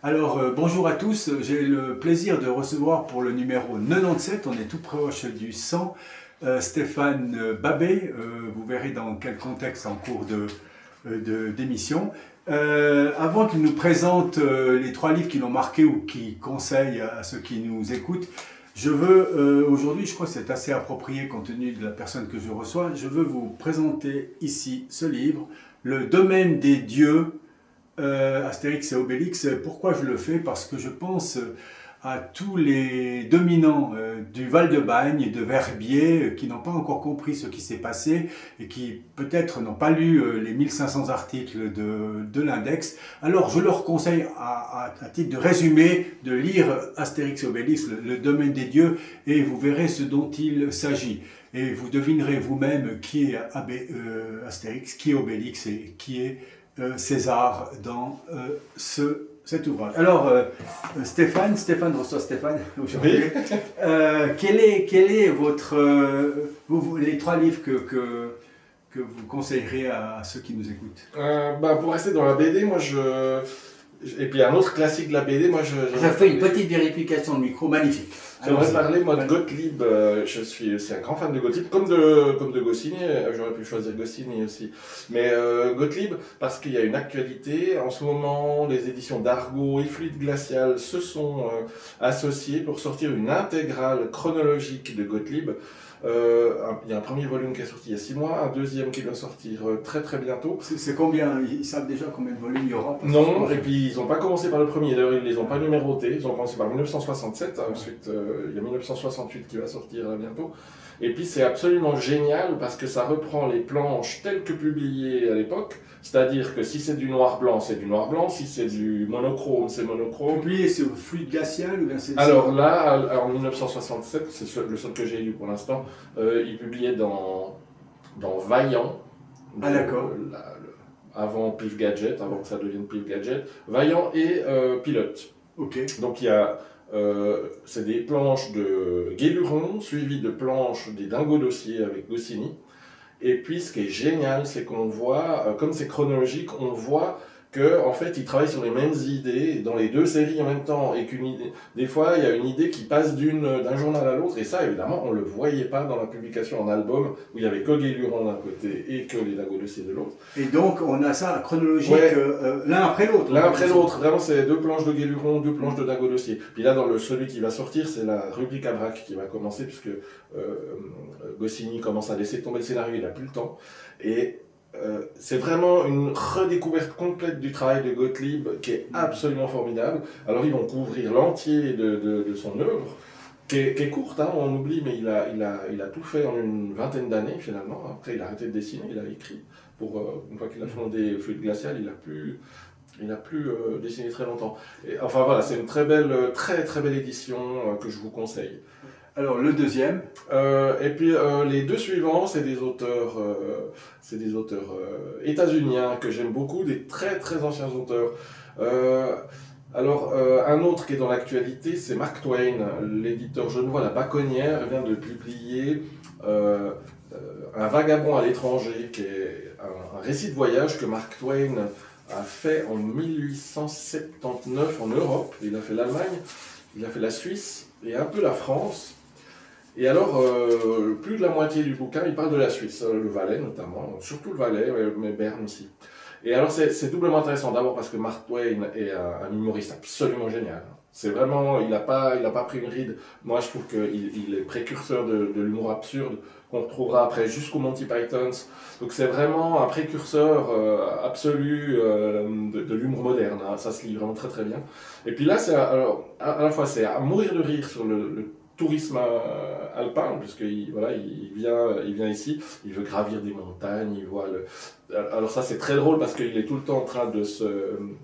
Alors, bonjour à tous. J'ai le plaisir de recevoir pour le numéro 97, on est tout proche du 100, Stéphane Babet. Vous verrez dans quel contexte en cours d'émission. Avant qu'il nous présente les 3 livres qui l'ont marqué ou qui conseillent à ceux qui nous écoutent, je veux aujourd'hui, je crois que c'est assez approprié compte tenu de la personne que je reçois, je veux vous présenter ici ce livre, Le domaine des dieux, Astérix et Obélix. Pourquoi je le fais? Parce que je pense à tous les dominants du Val-de-Bagne, de Verbier, qui n'ont pas encore compris ce qui s'est passé et qui peut-être n'ont pas lu les 1500 articles de l'index. Alors je leur conseille, à titre de résumé, de lire Astérix et Obélix, le domaine des dieux, et vous verrez ce dont il s'agit. Et vous devinerez vous-même qui est Astérix, qui est Obélix et qui est César dans cet ouvrage. Alors, Stéphane reçoit Stéphane aujourd'hui. Oui. Quel est votre... les 3 livres que vous conseillerez à ceux qui nous écoutent? Pour rester dans la BD, moi et puis un autre classique de la BD, moi je fais une petite vérification de micro, magnifique. J'aimerais parler moi de Gottlieb, je suis aussi un grand fan de Gottlieb, comme de Goscinny, j'aurais pu choisir Goscinny aussi. Mais Gottlieb, parce qu'il y a une actualité, en ce moment les éditions d'Argo et Fluide Glacial se sont associées pour sortir une intégrale chronologique de Gottlieb. Il y a un premier volume qui est sorti il y a 6 mois, un deuxième qui doit sortir très très bientôt. C'est combien? Ils savent déjà combien de volumes il y aura? Non, et puis ils n'ont pas commencé par le premier, d'ailleurs ils ne les ont pas numérotés, ils ont commencé par 1967, ensuite il y a 1968 qui va sortir bientôt. Et puis c'est absolument génial parce que ça reprend les planches telles que publiées à l'époque, c'est-à-dire que si c'est du noir-blanc, c'est du noir-blanc, si c'est du monochrome, c'est monochrome. Publié sur Fluide Glacial ou bien c'est... Alors là, en 1967, c'est le seul que j'ai lu pour l'instant, il publiait dans Vaillant. Ah d'accord. Avant Pif Gadget, avant que ça devienne Pif Gadget, Vaillant et Pilote. Ok. Donc il y a... c'est des planches de Guéluron, suivies de planches des Dingos Dossier avec Goscinny. Et puis ce qui est génial, c'est qu'on voit, comme c'est chronologique, on voit que en fait ils travaillent sur les mêmes idées dans les 2 séries en même temps, et qu'une idée, des fois il y a une idée qui passe d'un journal à l'autre, et ça évidemment on le voyait pas dans la publication en album où il y avait que Guéluron d'un côté et que les Dingos Dossier de l'autre. Et donc on a ça chronologique, l'un après l'autre. L'un après l'autre, vraiment c'est 2 planches de Guéluron, 2 planches de Dingos Dossier. Puis là dans celui qui va sortir, c'est la rubrique à vrac qui va commencer, puisque Goscinny commence à laisser tomber le scénario, il n'a plus le temps. Et c'est vraiment une redécouverte complète du travail de Gottlieb qui est absolument formidable. Alors ils vont couvrir l'entier de son œuvre, qui est courte, hein, on oublie, mais il a tout fait en une 20aine d'années finalement. Après il a arrêté de dessiner, il a écrit. Une fois qu'il a fondé Fluide Glacial, il n'a plus dessiné très longtemps. Et, enfin voilà, c'est une très très belle édition que je vous conseille. Alors le deuxième. Et puis les 2 suivants, c'est des auteurs états-uniens que j'aime beaucoup, des très très anciens auteurs. Un autre qui est dans l'actualité, c'est Mark Twain, l'éditeur genevois La Baconnière vient de publier Un vagabond à l'étranger, qui est un récit de voyage que Mark Twain a fait en 1879 en Europe. Il a fait l'Allemagne, il a fait la Suisse et un peu la France. Et alors, plus de la moitié du bouquin, il parle de la Suisse, le Valais notamment, surtout le Valais, mais Berne aussi. Et alors, c'est doublement intéressant, d'abord parce que Mark Twain est un humoriste absolument génial. C'est vraiment, il a pas pris une ride. Moi, je trouve qu'il est précurseur de l'humour absurde qu'on retrouvera après jusqu'au Monty Pythons. Donc c'est vraiment un précurseur absolu de l'humour moderne. Hein. Ça se lit vraiment très très bien. Et puis là, à la fois, c'est à mourir de rire sur le tourisme alpin, puisqu'il vient ici, il veut gravir des montagnes, il voit alors ça c'est très drôle parce qu'il est tout le temps en train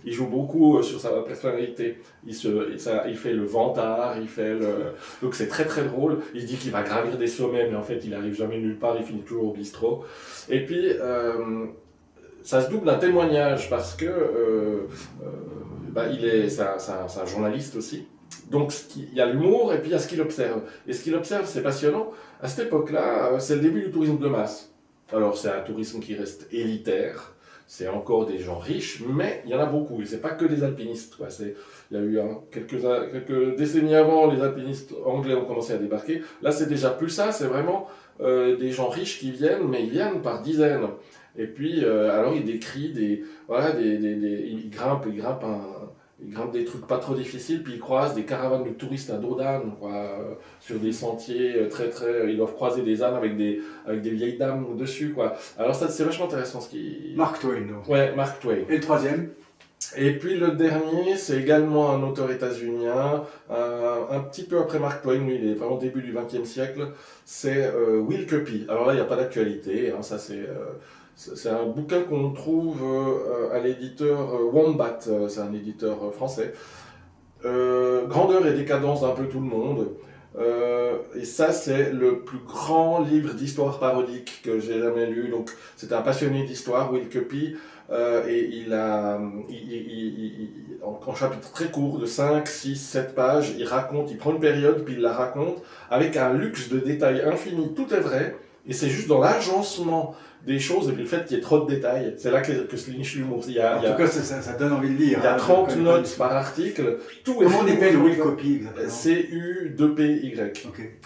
il joue beaucoup sur sa personnalité, il fait le vantard, donc c'est très très drôle, il dit qu'il va gravir des sommets mais en fait il arrive jamais nulle part, il finit toujours au bistrot. Et puis ça se double d'un témoignage parce que c'est un journaliste aussi. Donc il y a l'humour et puis il y a ce qu'il observe. Et ce qu'il observe, c'est passionnant. À cette époque-là, c'est le début du tourisme de masse. Alors c'est un tourisme qui reste élitaire, c'est encore des gens riches, mais il y en a beaucoup, et c'est pas que des alpinistes, quoi. Il y a eu quelques décennies avant, les alpinistes anglais ont commencé à débarquer. Là, c'est déjà plus ça, c'est vraiment des gens riches qui viennent, mais ils viennent par dizaines. Et puis, alors il décrit il grimpe des trucs pas trop difficiles, puis ils croisent des caravanes de touristes à dos d'âne, sur des sentiers ils doivent croiser des ânes avec des vieilles dames dessus, quoi. Alors ça, c'est vachement intéressant ce qui... Mark Twain. Donc. Ouais, Mark Twain. Et le troisième? Et puis le dernier, c'est également un auteur états-unien, un petit peu après Mark Twain, lui, il est vraiment au début du XXe siècle, c'est Will Cuppy. Alors là, il n'y a pas d'actualité, hein, ça c'est un bouquin qu'on trouve à l'éditeur Wombat, c'est un éditeur français. Grandeur et décadence d'un peu tout le monde. Et ça, c'est le plus grand livre d'histoire parodique que j'ai jamais lu. Donc, c'était un passionné d'histoire, Will Cuppy, et en chapitre très court de 5, 6, 7 pages, il prend une période, puis il la raconte avec un luxe de détails infini. Tout est vrai, et c'est juste dans l'agencement des choses, et puis le fait qu'il y ait trop de détails, c'est là que se niche l'humour. En tout cas, ça donne envie de lire. Il y a 30 notes par article. Comment on appelle Will Cuppy exactement? C-U-2-P-Y. Okay.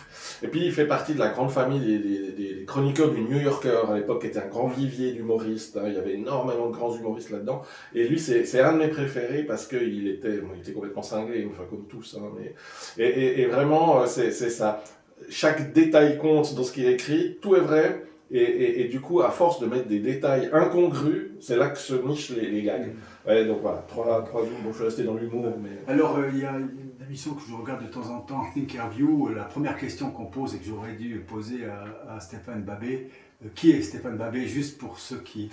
Et puis il fait partie de la grande famille des chroniqueurs du New Yorker, à l'époque, qui était un grand vivier d'humoristes. Hein. Il y avait énormément de grands humoristes là-dedans. Et lui, c'est un de mes préférés parce qu'il était complètement cinglé, enfin comme tous. Hein, et vraiment, c'est ça. Chaque détail compte dans ce qu'il écrit, tout est vrai. Et du coup, à force de mettre des détails incongrus, c'est là que se nichent les gags. Ouais, donc voilà, trois zooms. Bon, je suis resté dans l'humour. Mais... Alors, il y a une émission que je regarde de temps en temps, Thinkerview. La première question qu'on pose et que j'aurais dû poser à Stéphane Babé, qui est Stéphane Babé, juste pour ceux qui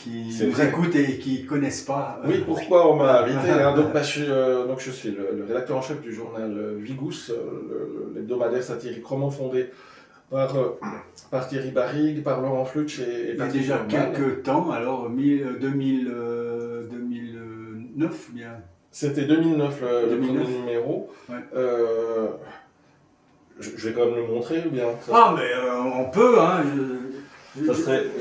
nous écoutent et qui ne connaissent pas. Oui, pourquoi on m'a invité hein, donc, je suis le rédacteur en chef du journal Vigous, l'hebdomadaire satirique roman fondé par Thierry Barrigue, par Laurent Flutsch et il y a déjà quelques temps, alors 2009 bien. C'était 2009 le premier numéro. Ouais. Je vais quand même le montrer ou bien mais on peut, hein.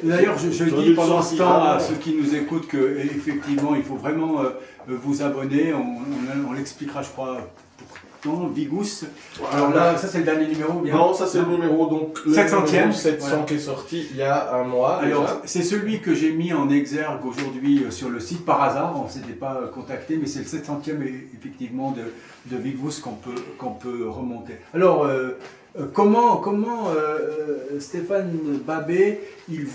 D'ailleurs, je dis pendant ce temps à ceux qui nous écoutent qu'effectivement, il faut vraiment vous abonner. On l'expliquera, je crois, pourtant. Vigous. Alors là, ça c'est le dernier numéro bien? Non, ça c'est le numéro donc le 700e 700 voilà. Qui est sorti il y a un mois. Alors, c'est celui que j'ai mis en exergue aujourd'hui sur le site par hasard. On ne s'était pas contacté, mais c'est le 700e effectivement de Vigous qu'on peut remonter. Alors, comment Stéphane Babé, il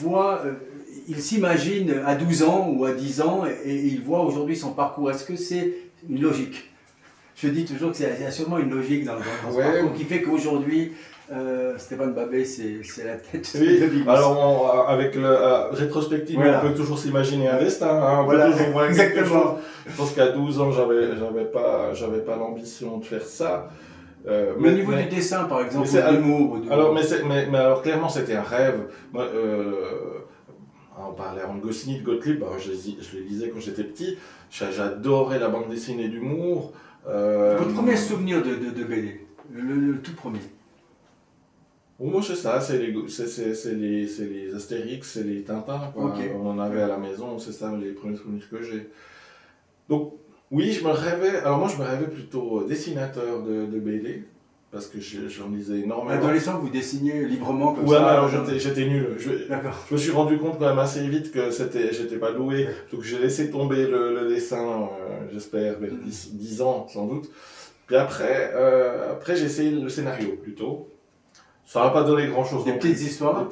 s'imagine à 12 ans ou à 10 ans et il voit aujourd'hui son parcours. Est-ce que c'est une logique? Je dis toujours qu'il y a sûrement une logique dans ce parcours qui fait qu'aujourd'hui, Stéphane Babé, c'est la tête de Vigous. Alors, avec rétrospective, on peut toujours s'imaginer un destin. Hein, on peut toujours voir exactement. Je pense qu'à 12 ans, j'avais pas l'ambition de faire ça. Mais au niveau du dessin, par exemple, l'humour. Mais alors clairement, c'était un rêve. Moi, on parlait en Goscinny de Gottlieb, je les lisais quand j'étais petit. J'adorais la bande dessinée d'humour. Votre premier souvenir de BD, le tout premier? Moi, c'est ça, c'est les Astérix, c'est les Tintins. Okay. On en avait à la maison, c'est ça les premiers souvenirs que j'ai. Donc, oui, je me rêvais plutôt dessinateur de BD, parce que j'en lisais énormément. Adolescent, vous dessiniez librement comme ça? Ouais, alors j'étais nul. Je me suis rendu compte quand même assez vite que j'étais pas doué, donc j'ai laissé tomber le dessin, j'espère, vers 10 ans sans doute. Puis après j'ai essayé le scénario plutôt. Ça n'a pas donné grand-chose. Des petites histoires.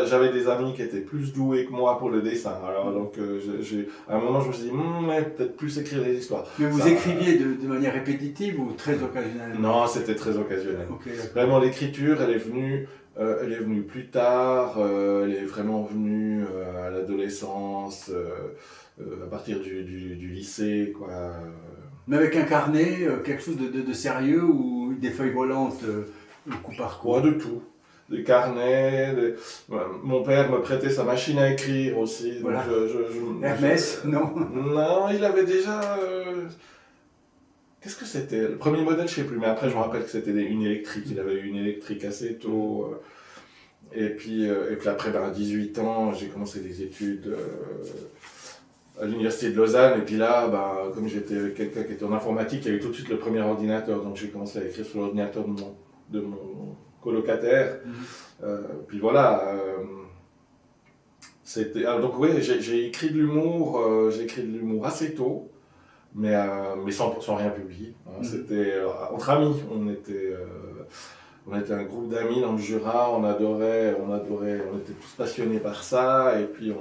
J'avais des amis qui étaient plus doués que moi pour le dessin. Alors donc, à un moment, je me suis dit, peut-être plus écrire des histoires. Mais vous écriviez de manière répétitive ou très occasionnelle? Non, c'était très occasionnel. Okay, vraiment, l'écriture, elle est venue plus tard. Elle est vraiment venue à l'adolescence, à partir du lycée, quoi. Mais avec un carnet, quelque chose de sérieux ou des feuilles volantes? Coup par coup. De tout. Des carnets, mon père me prêtait sa machine à écrire aussi. Voilà. Hermès, non? Non, il avait déjà... Qu'est-ce que c'était? Le premier modèle, je ne sais plus, mais après je me rappelle que c'était une électrique. Il avait eu une électrique assez tôt. Et puis après, à 18 ans, j'ai commencé des études à l'université de Lausanne, et puis là, comme j'étais avec quelqu'un qui était en informatique, il y avait tout de suite le premier ordinateur, donc j'ai commencé à écrire sur l'ordinateur de mon colocataire. Puis voilà, donc oui, j'ai écrit de l'humour, assez tôt, mais sans rien publier. C'était entre amis, on était un groupe d'amis dans le Jura, on adorait, on était tous passionnés par ça, et puis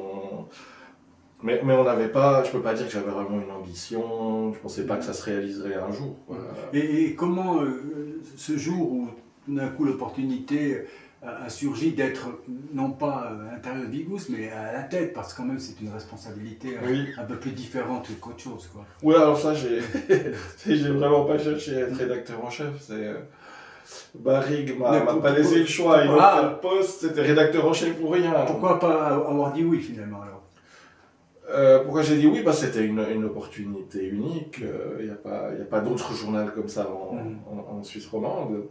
mais on n'avait pas, je peux pas dire que j'avais vraiment une ambition, je pensais pas que ça se réaliserait un jour. Voilà. Et comment ce jour où tout d'un coup l'opportunité a surgi d'être non pas à l'intérieur de Vigous, mais à la tête, parce que quand même c'est une responsabilité un peu plus différente qu'autre chose, quoi. Oui, alors ça, j'ai vraiment pas cherché à être rédacteur en chef. Barrigue m'a pas laissé le choix. Il m'a fait le poste, c'était rédacteur en chef ou rien. Pourquoi pas avoir dit oui finalement alors? Pourquoi j'ai dit oui? C'était une opportunité unique. Il n'y a pas d'autre journal comme ça en Suisse romande.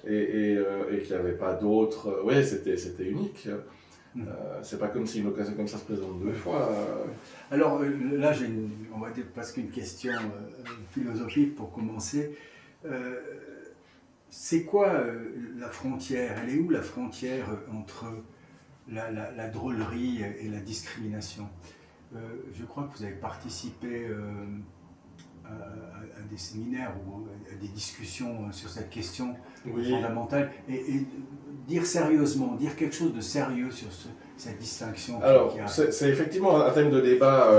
Et qu'il n'y avait pas d'autres. Oui, c'était unique. C'est pas comme si une occasion comme ça se présente deux fois. Alors là, on va dire presque une question philosophique pour commencer. C'est quoi la frontière? Elle est où la frontière entre la drôlerie et la discrimination? Je crois que vous avez participé à des séminaires ou à des discussions sur cette question fondamentale. Et dire sérieusement, dire quelque chose de sérieux sur cette distinction. Alors, c'est effectivement un thème de débat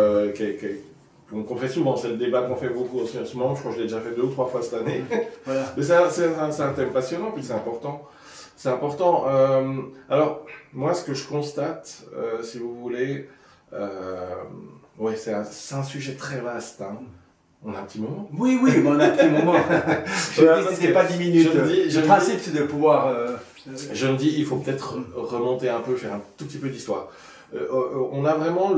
qu'on fait souvent, c'est le débat qu'on fait beaucoup en ce moment, je crois que je l'ai déjà fait 2 ou 3 fois cette année. Voilà. Mais c'est un thème passionnant, puis c'est important. C'est important. Alors, moi, ce que je constate, si vous voulez, c'est un sujet très vaste. Hein. On a un petit moment? Oui, on a un petit moment. Je dis, c'était pas 10 minutes. Le principe, c'est de pouvoir... Je me dis, il faut peut-être remonter un peu, faire un tout petit peu d'histoire. On a vraiment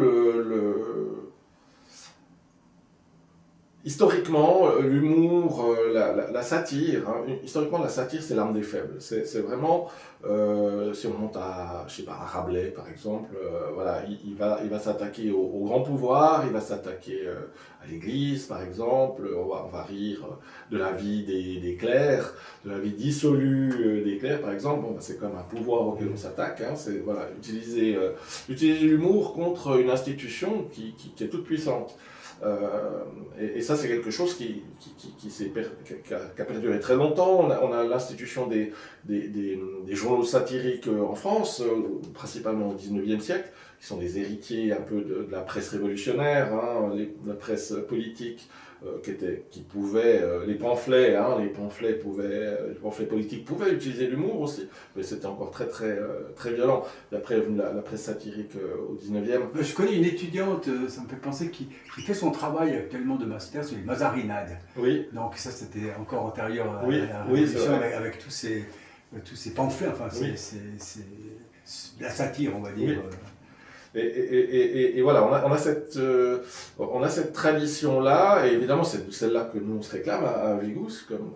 historiquement, l'humour, la satire, historiquement, la satire, c'est l'arme des faibles. C'est vraiment, si on monte à Rabelais, par exemple, il va s'attaquer au grand pouvoir, il va s'attaquer à l'Église, par exemple, on va rire de la vie des clercs, de la vie dissolue des clercs, par exemple. C'est comme un pouvoir auquel on s'attaque, c'est utiliser l'humour contre une institution qui est toute puissante. Et ça, c'est quelque chose qui a perduré très longtemps. On a l'institution des journaux satiriques en France, principalement au XIXe siècle, qui sont des héritiers un peu de la presse révolutionnaire, la presse politique, qui pouvaient, les pamphlets politiques pouvaient utiliser l'humour aussi, mais c'était encore très violent. Et après est venue la presse satirique au 19e. Je connais une étudiante, ça me fait penser, qui fait son travail actuellement de master sur les mazarinades. Oui. Donc ça, c'était encore antérieur à la révolution, avec tous ces pamphlets, enfin c'est la satire, on va dire. Oui. Et voilà, on a cette tradition-là, et évidemment c'est celle-là que nous on se réclame à Vigous, comme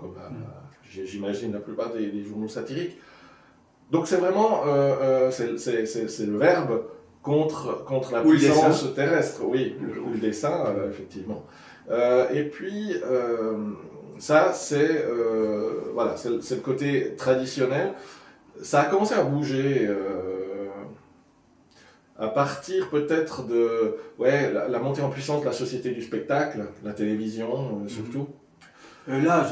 j'imagine la plupart des journaux satiriques. Donc c'est vraiment c'est le verbe contre la puissance terrestre, ou le dessin, effectivement. Et puis ça c'est le côté traditionnel. Ça a commencé à bouger. À partir peut-être de la montée en puissance de la société du spectacle, la télévision surtout. Là,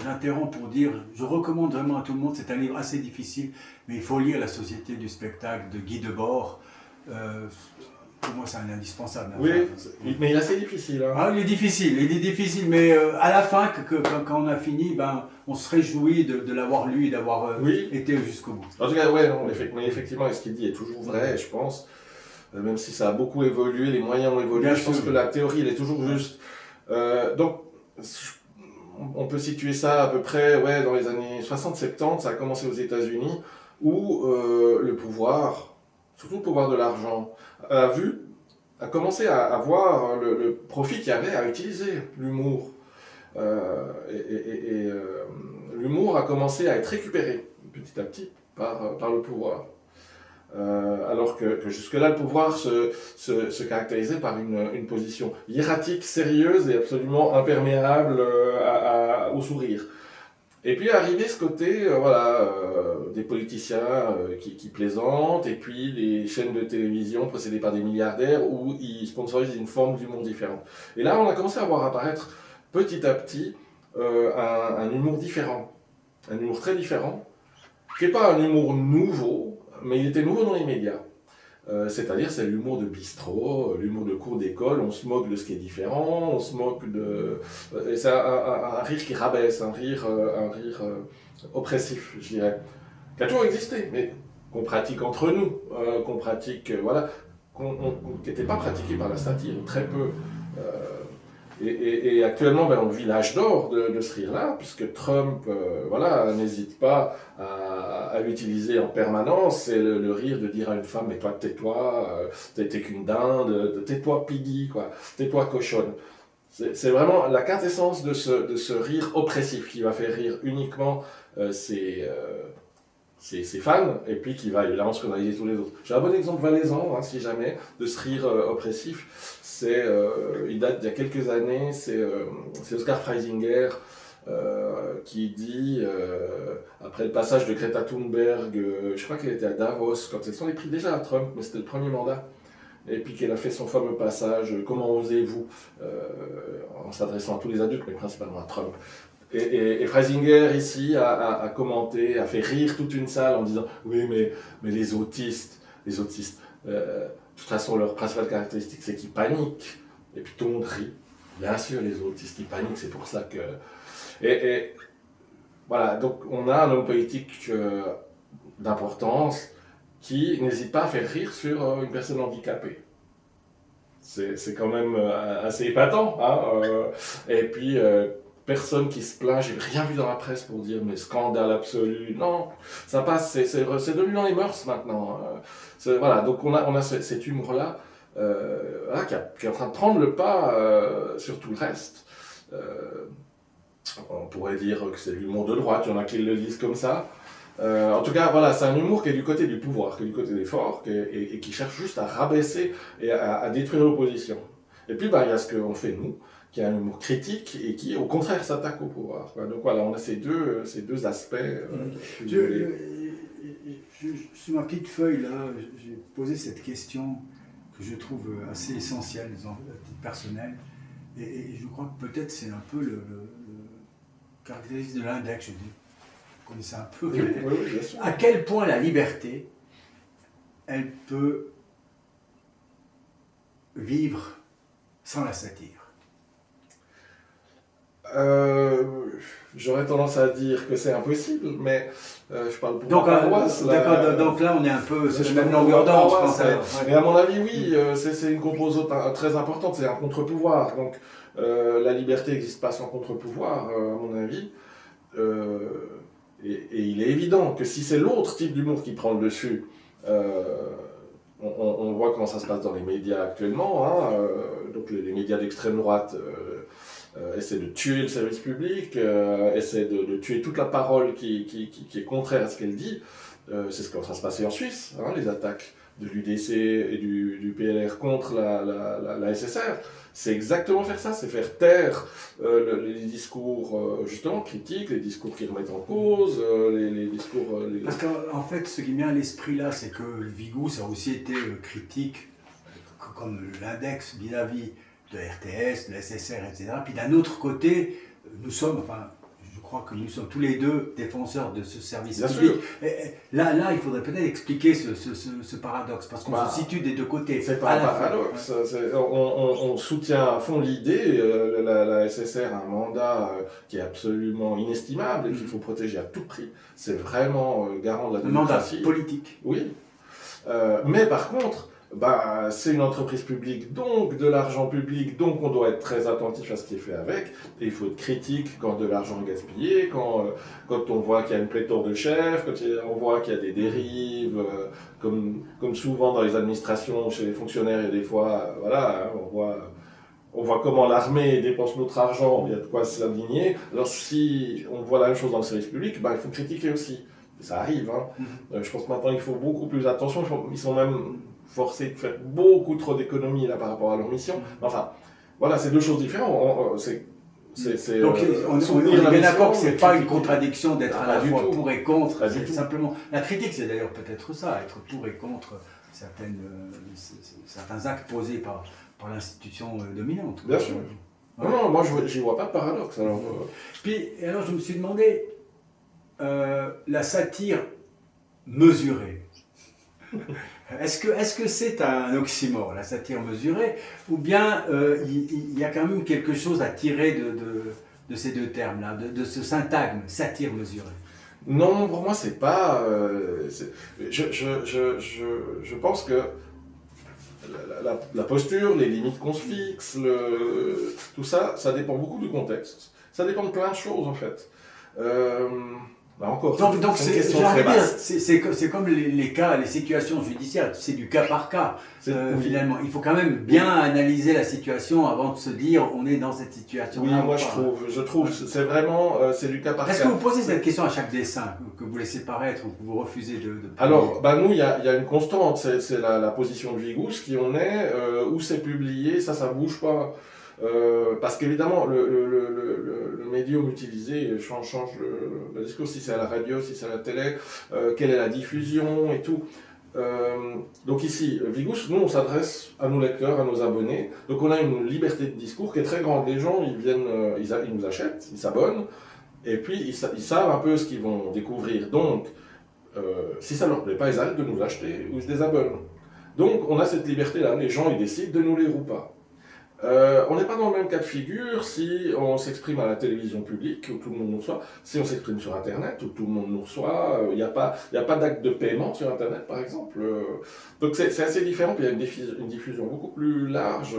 j'interromps pour dire, je recommande vraiment à tout le monde, c'est un livre assez difficile, mais il faut lire La société du spectacle de Guy Debord. Pour moi, c'est un indispensable. Oui, mais il est assez difficile. Il est difficile, mais à la fin, quand on a fini, on se réjouit de l'avoir lu et d'avoir été jusqu'au bout. En tout cas, mais effectivement, ce qu'il dit est toujours vrai, je pense. Même si ça a beaucoup évolué, les moyens ont évolué, je pense que la théorie, elle est toujours juste. Donc, on peut situer ça à peu près dans les années 60-70, ça a commencé aux États-Unis, où le pouvoir, surtout le pouvoir de l'argent, a commencé à voir le profit qu'il y avait à utiliser l'humour. L'humour a commencé à être récupéré petit à petit par le pouvoir. alors que jusque-là, le pouvoir se caractérisait par une position hiératique, sérieuse et absolument imperméable au sourire. Et puis arrivé ce côté, des politiciens qui plaisantent, et puis des chaînes de télévision possédées par des milliardaires où ils sponsorisent une forme d'humour différente. Et là, on a commencé à voir apparaître petit à petit un humour différent, un humour très différent, qui n'est pas un humour nouveau, mais il était nouveau dans les médias. C'est-à-dire, c'est l'humour de bistrot, l'humour de cours d'école, on se moque de ce qui est différent, on se moque de... c'est un rire qui rabaisse, un rire oppressif, je dirais, qui a toujours existé, mais qu'on pratique entre nous, qu'on pratique, qui n'était pas pratiqué par la satire, très peu. Et actuellement, on vit l'âge d'or de ce rire-là, puisque Trump n'hésite pas à l'utiliser en permanence. C'est le rire de dire à une femme, mais toi, tais-toi, t'es qu'une dinde, tais-toi, piggy, quoi, tais-toi, cochonne. C'est vraiment la quintessence de ce rire oppressif qui va faire rire uniquement ses fans, et puis qui va évidemment scandaliser tous les autres. J'ai un bon exemple valaisan, si jamais, de ce rire oppressif. Il date d'il y a quelques années, c'est Oscar Freisinger qui dit, après le passage de Greta Thunberg, je crois qu'elle était à Davos, quand elles sont les prix déjà à Trump, mais c'était le premier mandat, et puis qu'elle a fait son fameux passage « Comment osez-vous » en s'adressant à tous les adultes, mais principalement à Trump. Et Freisinger, ici, a commenté, a fait rire toute une salle en disant « Oui, mais les autistes, de toute façon, leur principale caractéristique, c'est qu'ils paniquent. » Et puis tout le monde rit. Bien sûr, les autistes, ils paniquent, c'est pour ça que... Et voilà, donc on a un homme politique d'importance qui n'hésite pas à faire rire sur une personne handicapée. C'est quand même assez épatant. Et puis... personne qui se plaint, j'ai rien vu dans la presse pour dire mais scandale absolu. Non, ça passe, c'est devenu dans les mœurs maintenant. Donc on a cet humour-là qui est en train de prendre le pas sur tout le reste. On pourrait dire que c'est l'humour de droite, il y en a qui le disent comme ça. En tout cas, c'est un humour qui est du côté du pouvoir, qui est du côté des forts, et qui cherche juste à rabaisser et à détruire l'opposition. Et puis, il y a ce qu'on fait nous, qui a un humour critique et qui, au contraire, s'attaque au pouvoir. Donc voilà, on a ces deux aspects. Sur ma petite feuille, là, j'ai posé cette question que je trouve assez essentielle, à titre personnel. Et je crois que peut-être c'est un peu le caractéristique de l'index. Vous connaissez un peu. Oui, bien sûr. À quel point la liberté, elle peut vivre sans la satire? J'aurais tendance à dire que c'est impossible, mais je parle pour ma paroisse. D'accord, donc là on est un peu sur la même longueur d'onde, je pense. Mais à mon avis, oui, c'est une composante très importante, c'est un contre-pouvoir. Donc la liberté n'existe pas sans contre-pouvoir, à mon avis. Et il est évident que si c'est l'autre type d'humour qui prend le dessus, on voit comment ça se passe dans les médias actuellement. Donc les médias d'extrême droite essaient de tuer le service public, essaient de tuer toute la parole qui est contraire à ce qu'elle dit. C'est ce qui est en train de se passer en Suisse, les attaques de l'UDC et du PLR contre la SSR. C'est exactement faire ça, c'est faire taire les discours justement critiques, les discours qui remettent en cause, les discours... Parce qu'en fait, ce qui me vient à l'esprit là, c'est que le Vigou, ça a aussi été critique, comme l'index vis-à-vis de RTS, de la SSR, etc. Puis d'un autre côté, nous sommes, je crois que nous sommes tous les deux défenseurs de ce service public. Là, il faudrait peut-être expliquer ce paradoxe, parce qu'on se situe des deux côtés. C'est pas un paradoxe. On soutient à fond l'idée. La SSR a un mandat qui est absolument inestimable et qu'il faut protéger à tout prix. C'est vraiment garant de la démocratie. Un mandat politique. Oui. Mais par contre, c'est une entreprise publique, donc de l'argent public, donc on doit être très attentif à ce qui est fait avec. Et il faut être critique quand de l'argent est gaspillé, quand on voit qu'il y a une pléthore de chefs, quand on voit qu'il y a des dérives, comme souvent dans les administrations, chez les fonctionnaires, il y a des fois, on voit comment l'armée dépense notre argent, il y a de quoi s'indigner. Alors si on voit la même chose dans le service public, il faut critiquer aussi. Ça arrive, hein. Je pense que maintenant il faut beaucoup plus attention, ils sont même forcés de faire beaucoup trop d'économies là par rapport à leur mission. Enfin, voilà, c'est deux choses différentes. Donc on est bien d'accord que ce n'est pas une contradiction d'être à la fois pour et contre, c'est simplement... La critique, c'est d'ailleurs peut-être ça, être pour et contre certains actes posés par l'institution dominante. Bien sûr. Ouais. Non, moi j'y vois pas de paradoxe. Alors, Puis, alors je me suis demandé, la satire mesurée, est-ce que c'est un oxymore, la satire mesurée, ou bien il y a quand même quelque chose à tirer de ces deux termes-là, de ce syntagme, satire mesurée? Non, pour moi c'est pas... je pense que la posture, les limites qu'on se fixe, tout ça, ça dépend beaucoup du contexte. Ça dépend de plein de choses en fait. Encore. Donc c'est comme les cas, les situations judiciaires, c'est du cas par cas. Finalement, il faut quand même bien analyser la situation avant de se dire on est dans cette situation. Oui, moi je trouve, c'est vraiment c'est du cas par cas. Est-ce que vous posez cette question à chaque dessin que vous laissez paraître ou que vous refusez de Alors, nous il y a une constante, c'est la position de Vigous qui on est, où c'est publié, ça bouge pas. Parce qu'évidemment, le médium utilisé change le discours, si c'est à la radio, si c'est à la télé, quelle est la diffusion et tout. Donc ici, Vigous, nous on s'adresse à nos lecteurs, à nos abonnés, donc on a une liberté de discours qui est très grande. Les gens, ils viennent, ils nous achètent, ils s'abonnent, et puis ils savent un peu ce qu'ils vont découvrir. Donc, si ça leur plaît pas, ils arrêtent de nous acheter ou ils se désabonnent. Donc on a cette liberté-là, les gens ils décident de nous lire ou pas. On n'est pas dans le même cas de figure si on s'exprime à la télévision publique, où tout le monde nous reçoit, si on s'exprime sur Internet, où tout le monde nous reçoit, il n'y a pas d'acte de paiement sur Internet, par exemple. Donc c'est assez différent, puis il y a une diffusion beaucoup plus large.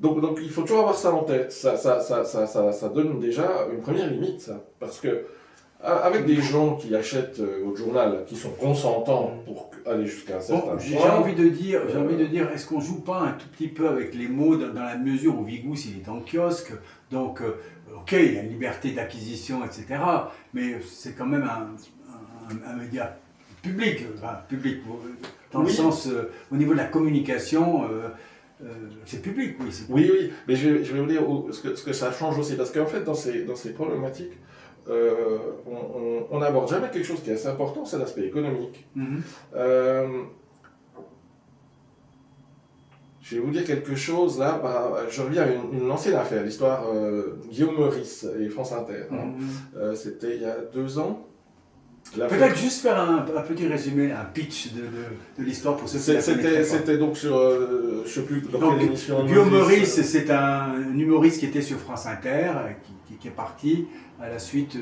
Donc il faut toujours avoir ça en tête. Ça donne déjà une première limite, ça. Parce que avec des gens qui achètent votre journal, qui sont consentants pour aller jusqu'à un certain point... J'ai envie de dire, est-ce qu'on joue pas un tout petit peu avec les mots dans la mesure où Vigous il est en kiosque, donc ok, il y a une liberté d'acquisition, etc. Mais c'est quand même un média public, dans le sens, au niveau de la communication... c'est public, oui. Oui, mais je vais vous dire ce que ça change aussi, parce qu'en fait, dans ces problématiques, on n'aborde jamais quelque chose qui est assez important, c'est l'aspect économique. Je vais vous dire quelque chose là, je reviens à une ancienne affaire, l'histoire Guillaume Meurice et France Inter. C'était il y a 2 ans. Peut-être juste faire un petit résumé, un pitch de l'histoire pour ceux qui la connaissent pas. C'était donc sur, je ne sais plus dans quelle émission. Guillaume Meurice, c'est un humoriste qui était sur France Inter, qui est parti à la suite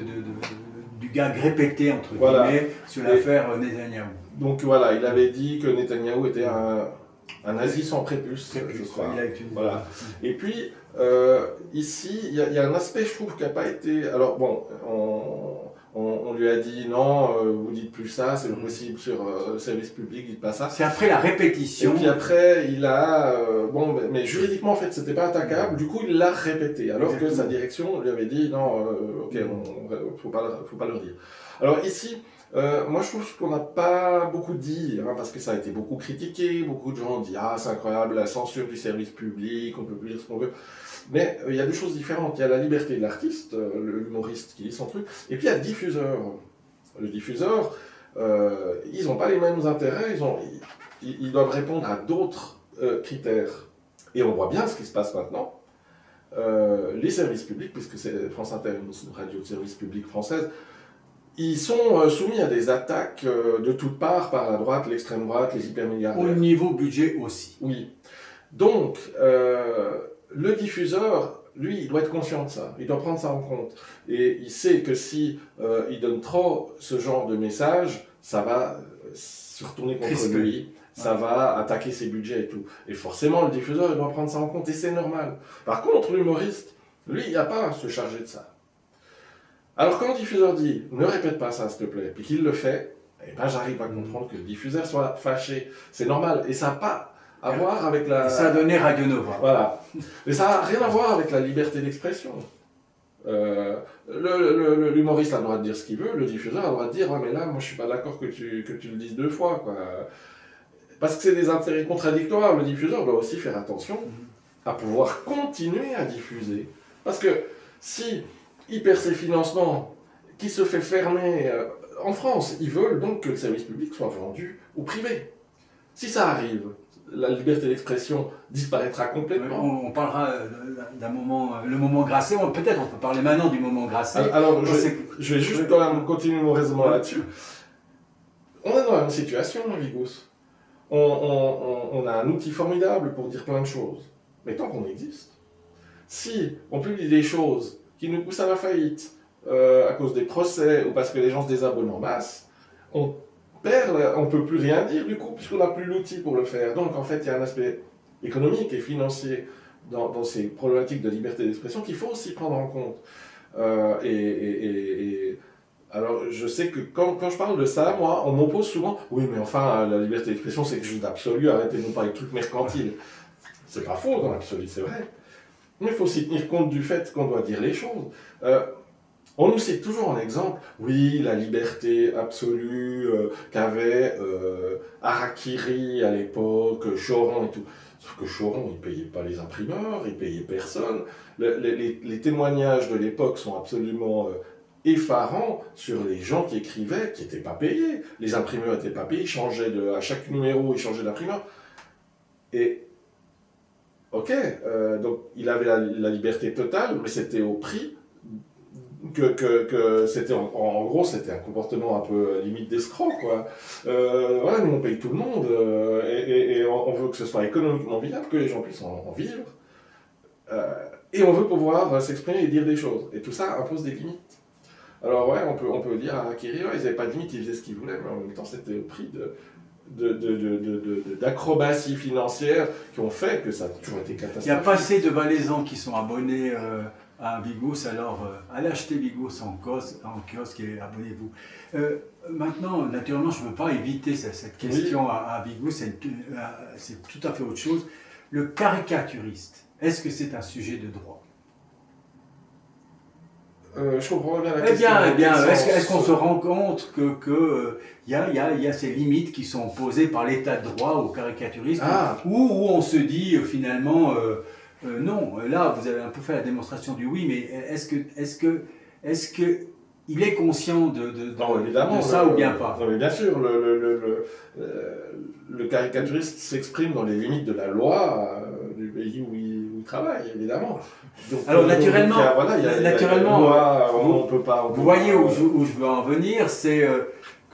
du gag répété, entre guillemets, sur l'affaire Netanyahou. Donc voilà, il avait dit que Netanyahou était un nazi sans prépuce, je crois. Voilà. Et puis, ici, il y a un aspect, je trouve, qui n'a pas été... Alors bon, on lui a dit non, vous dites plus ça, c'est pas possible sur le service public, dites pas ça. C'est après la répétition. Et puis après, il a... mais juridiquement, en fait, c'était pas attaquable, du coup, il l'a répété, alors que sa direction lui avait dit non, ok, faut pas le dire. Alors ici, moi je trouve qu'on n'a pas beaucoup dit, parce que ça a été beaucoup critiqué, beaucoup de gens ont dit ah c'est incroyable, la censure du service public, on peut plus dire ce qu'on veut. Mais il y a deux choses différentes. Il y a la liberté de l'artiste, l'humoriste qui lit son truc, et puis il y a le diffuseur. Le diffuseur, ils n'ont pas les mêmes intérêts, ils doivent répondre à d'autres critères. Et on voit bien ce qui se passe maintenant. Les services publics, puisque c'est France Inter, une radio de service public française, ils sont soumis à des attaques de toutes parts par la droite, l'extrême droite, les hypermilliardaires. Au niveau budget aussi. Oui. Donc, le diffuseur, lui, il doit être conscient de ça, il doit prendre ça en compte. Et il sait que si il donne trop ce genre de message, ça va se retourner contre lui, ça va attaquer ses budgets et tout. Et forcément, le diffuseur, il doit prendre ça en compte, et c'est normal. Par contre, l'humoriste, lui, il n'a pas à se charger de ça. Alors quand le diffuseur dit « ne répète pas ça, s'il te plaît », puis qu'il le fait, eh ben, j'arrive à comprendre que le diffuseur soit fâché. C'est normal, et ça n'a pas à voir avec la... Ça a donné Radio Nova. Voilà. Mais ça n'a rien à voir avec la liberté d'expression. L'humoriste a le droit de dire ce qu'il veut, le diffuseur a le droit de dire « Ah mais là, moi je suis pas d'accord que tu le dises 2 fois. » quoi. Parce que c'est des intérêts contradictoires, le diffuseur doit aussi faire attention à pouvoir continuer à diffuser. Parce que si il perd ses financements, qui se fait fermer en France, ils veulent donc que le service public soit vendu au privé. Si ça arrive, la liberté d'expression disparaîtra complètement. On parlera d'un moment, le moment Grasset. Peut-être on peut parler maintenant du moment Grasset. Alors, je vais juste quand même continuer mon raisonnement là-dessus. On est dans une situation, Vigous. On a un outil formidable pour dire plein de choses. Mais tant qu'on existe, si on publie des choses qui nous poussent à la faillite à cause des procès ou parce que les gens se désabonnent en masse, on ne peut plus rien dire du coup, puisqu'on n'a plus l'outil pour le faire. Donc en fait, il y a un aspect économique et financier dans ces problématiques de liberté d'expression qu'il faut aussi prendre en compte. Alors je sais que quand je parle de ça, moi, on m'oppose souvent « Oui, mais enfin, la liberté d'expression, c'est quelque chose d'absolu, arrêtez de nous parler de trucs mercantiles. » C'est pas faux dans l'absolu, c'est vrai. Mais il faut aussi tenir compte du fait qu'on doit dire les choses. On nous cite toujours en exemple, oui, la liberté absolue qu'avait Harakiri à l'époque, Choron et tout. Sauf que Choron, il ne payait pas les imprimeurs, il ne payait personne. Les témoignages de l'époque sont absolument effarants sur les gens qui écrivaient, qui n'étaient pas payés. Les imprimeurs n'étaient pas payés, ils changeaient à chaque numéro, ils changeaient d'imprimeur. Et, ok, donc il avait la liberté totale, mais c'était au prix que c'était en gros c'était un comportement un peu limite d'escroc quoi. Voilà, nous on paye tout le monde et on veut que ce soit économiquement viable, que les gens puissent en vivre et on veut pouvoir s'exprimer et dire des choses et tout ça impose des limites. Alors ouais, on peut dire à Harakiri, ils n'avaient pas de limite, ils faisaient ce qu'ils voulaient, mais en même temps c'était au prix d'acrobaties financières qui ont fait que ça a toujours été catastrophique. Il y a pas assez de Valaisans qui sont abonnés à Vigous, alors allez acheter Vigous en kiosque et abonnez-vous. Maintenant, naturellement, je ne veux pas éviter cette question à Vigous, c'est tout à fait autre chose. Le caricaturiste, est-ce que c'est un sujet de droit ? Je comprends bien la question. Eh bien, est-ce qu'on se rend compte que y a ces limites qui sont posées par l'état de droit au caricaturisme, où on se dit finalement non, là vous avez un peu fait la démonstration du oui, mais est-ce que il est conscient de ça ou bien pas? Non, mais bien sûr, le caricaturiste s'exprime dans les limites de la loi du pays où il travaille, évidemment. Donc, alors naturellement, on peut pas. Vous voyez où je veux en venir, c'est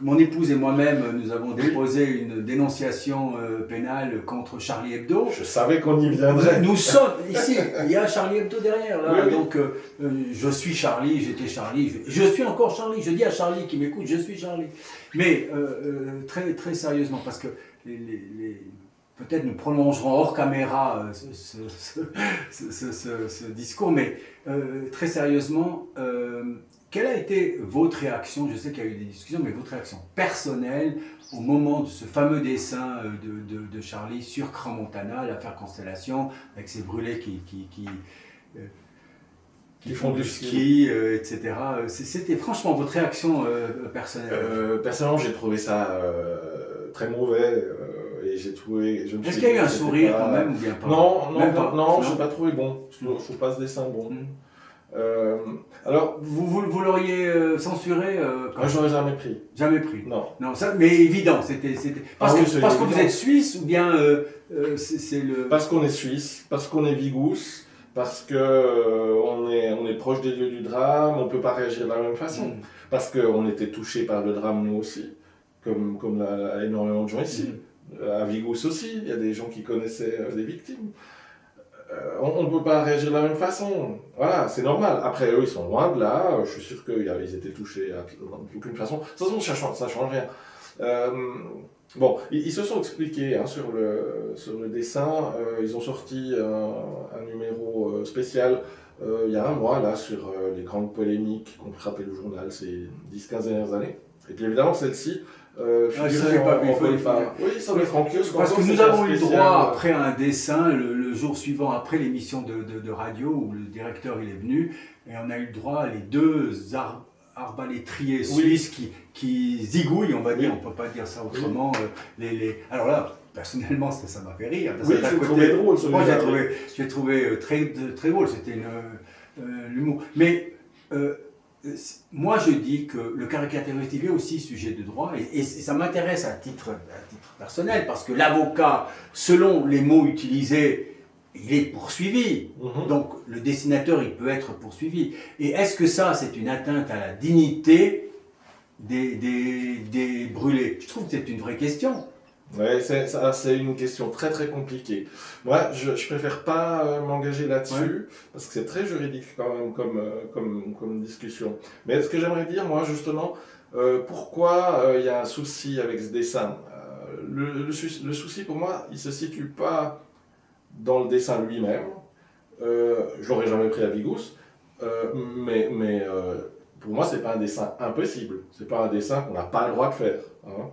mon épouse et moi-même, nous avons déposé une dénonciation pénale contre Charlie Hebdo. Je savais qu'on y viendrait. Nous sommes ici, il y a Charlie Hebdo derrière, là, oui. donc je suis Charlie, j'étais Charlie, je suis encore Charlie, je dis à Charlie qui m'écoute, je suis Charlie. Mais très, très sérieusement, parce que peut-être nous prolongerons hors caméra ce discours, mais très sérieusement, quelle a été votre réaction? Je sais qu'il y a eu des discussions, mais votre réaction personnelle au moment de ce fameux dessin de Charlie sur Crans-Montana, l'affaire Constellation, avec ces brûlés qui font du ski, etc. C'était franchement votre réaction personnelle. Personnellement, j'ai trouvé ça très mauvais. Et j'ai trouvé. Est-ce qu'il y a eu un sourire quand même ou bien pas? Non, je n'ai pas trouvé bon. Je ne trouve pas ce dessin bon. Alors, vous l'auriez censuré moi, je l'aurais jamais pris. Jamais pris. Non, ça, mais évident, c'était parce que vous êtes suisse ou bien c'est le. Parce qu'on est suisse, parce qu'on est Vigous, parce que on est proche des lieux du drame, on peut pas réagir de la même façon. Parce qu'on était touchés par le drame nous aussi, comme énormément de gens ici. À Vigous aussi, il y a des gens qui connaissaient des victimes. On ne peut pas réagir de la même façon. Voilà, c'est normal. Après, eux, ils sont loin de là. Je suis sûr qu'ils étaient touchés d'aucune façon. De toute façon, ça change rien. Bon, ils se sont expliqués sur le dessin. Ils ont sorti un numéro spécial il y a un mois, là, sur les grandes polémiques qui ont frappé le journal ces 10-15 dernières années. Et puis évidemment, celle-ci figurait en vol phare. Oui, ça doit être en kiosque. Parce que nous avons eu le droit, après un dessin, le jour suivant, après l'émission de radio, où le directeur il est venu, et on a eu le droit, les deux arbalétriers suisses qui zigouillent, on va dire, on ne peut pas dire ça autrement. Alors là, personnellement, ça m'a fait rire. Oui, j'ai trouvé drôle. Moi, j'ai trouvé très, très drôle, c'était l'humour. Mais moi, je dis que le caricaturiste, il est aussi sujet de droit, et ça m'intéresse à titre personnel, parce que l'avocat, selon les mots utilisés, il est poursuivi. Donc, le dessinateur, il peut être poursuivi. Et est-ce que ça, c'est une atteinte à la dignité des brûlés? Je trouve que c'est une vraie question. Ouais, c'est une question très très compliquée. Moi, je préfère pas m'engager là-dessus, parce que c'est très juridique quand même comme discussion. Mais ce que j'aimerais dire, moi, justement, pourquoi il y a un souci avec ce dessin? Le souci, pour moi, il se situe pas dans le dessin lui-même. Je l'aurais jamais pris à Bigous, mais pour moi, c'est pas un dessin impossible. C'est pas un dessin qu'on n'a pas le droit de faire. Hein.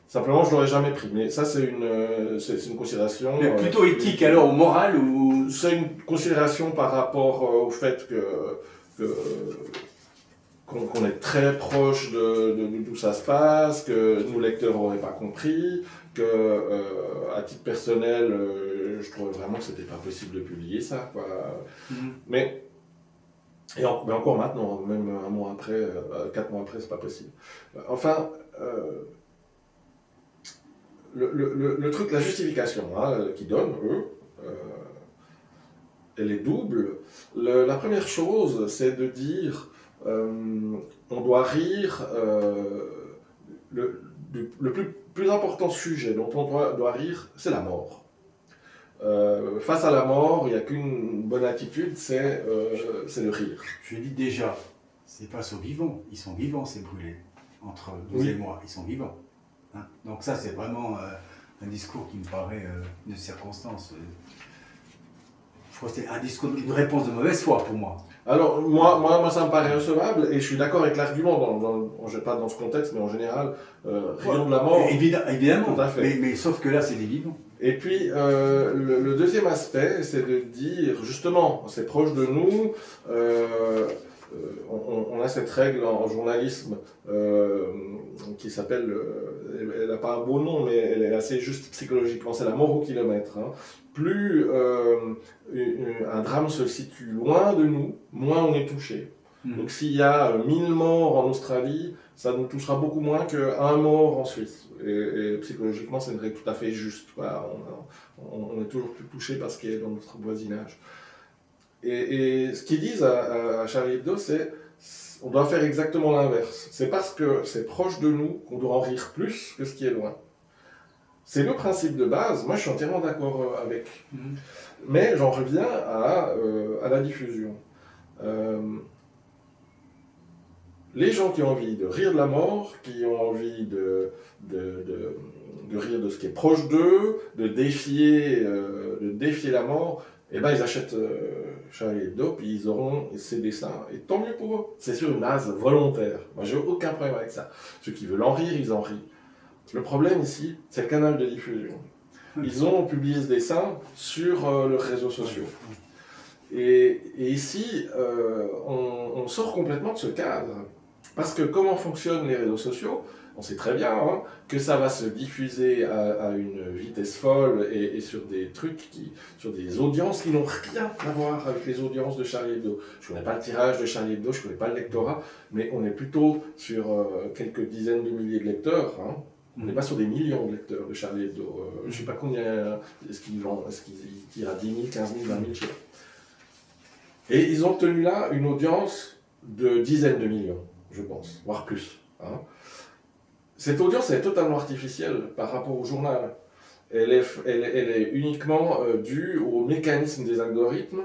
Simplement, je l'aurais jamais pris. Mais ça, c'est une considération. Mais plutôt éthique alors, ou morale ou... C'est une considération par rapport au fait qu'on est très proche de d'où ça se passe, que nous lecteurs n'auraient pas compris, que à titre personnel, je trouvais vraiment que c'était pas possible de publier ça, quoi. Mais encore maintenant, même un mois après, 4 mois après, c'est pas possible. Enfin. Le truc, la justification qu'ils donnent, eux, elle est double. La première chose, c'est de dire on doit rire, le plus important sujet dont on doit rire, c'est la mort. Face à la mort, il n'y a qu'une bonne attitude, c'est le rire. Je dis déjà, c'est face aux vivants. Ils sont vivants, ces brûlés. Entre vous et moi, ils sont vivants. Hein, donc ça, c'est vraiment un discours qui me paraît une circonstance. Je crois que c'est un discours, une réponse de mauvaise foi pour moi. Alors, moi ça me paraît recevable, et je suis d'accord avec l'argument, pas dans ce contexte, mais en général, rions de la mort. Évidemment, tout à fait. Mais sauf que là, c'est des vivants. Et puis, le deuxième aspect, c'est de dire, justement, c'est proche de nous, on a cette règle en journalisme qui s'appelle, elle n'a pas un beau nom, mais elle est assez juste psychologiquement, c'est la mort au kilomètre. Hein. Plus un drame se situe loin de nous, moins on est touché. Donc s'il y a 1000 morts en Australie, ça nous touchera beaucoup moins qu'un mort en Suisse. Et psychologiquement, c'est une règle tout à fait juste. Quoi. On est toujours plus touché parce qu'il est dans notre voisinage. Et ce qu'ils disent à Charlie Hebdo, c'est on doit faire exactement l'inverse. C'est parce que c'est proche de nous qu'on doit en rire plus que ce qui est loin. C'est le principe de base, moi je suis entièrement d'accord avec. Mais j'en reviens à la diffusion. Les gens qui ont envie de rire de la mort, qui ont envie de rire de ce qui est proche d'eux, de défier la mort, eh ben ils achètent Charlie Hebdo, puis ils auront ces dessins, et tant mieux pour eux. C'est sur une base volontaire. Moi j'ai aucun problème avec ça. Ceux qui veulent en rire, ils en rient. Le problème ici, c'est le canal de diffusion. Ils ont publié ce dessin sur leurs réseaux sociaux. Et ici, on sort complètement de ce cadre. Parce que comment fonctionnent les réseaux sociaux? On sait très bien que ça va se diffuser à une vitesse folle et sur des trucs, sur des audiences qui n'ont rien à voir avec les audiences de Charlie Hebdo. Je ne connais pas le tirage de Charlie Hebdo, je ne connais pas le lectorat, mais on est plutôt sur quelques dizaines de milliers de lecteurs. On n'est pas sur des millions de lecteurs de Charlie Hebdo. Je ne sais pas combien est-ce qu'ils tirent à 10 000, 15 000, 20 000 chiffres. Et ils ont obtenu là une audience de dizaines de millions, je pense, voire plus. Cette audience est totalement artificielle par rapport au journal. Elle est uniquement due au mécanisme des algorithmes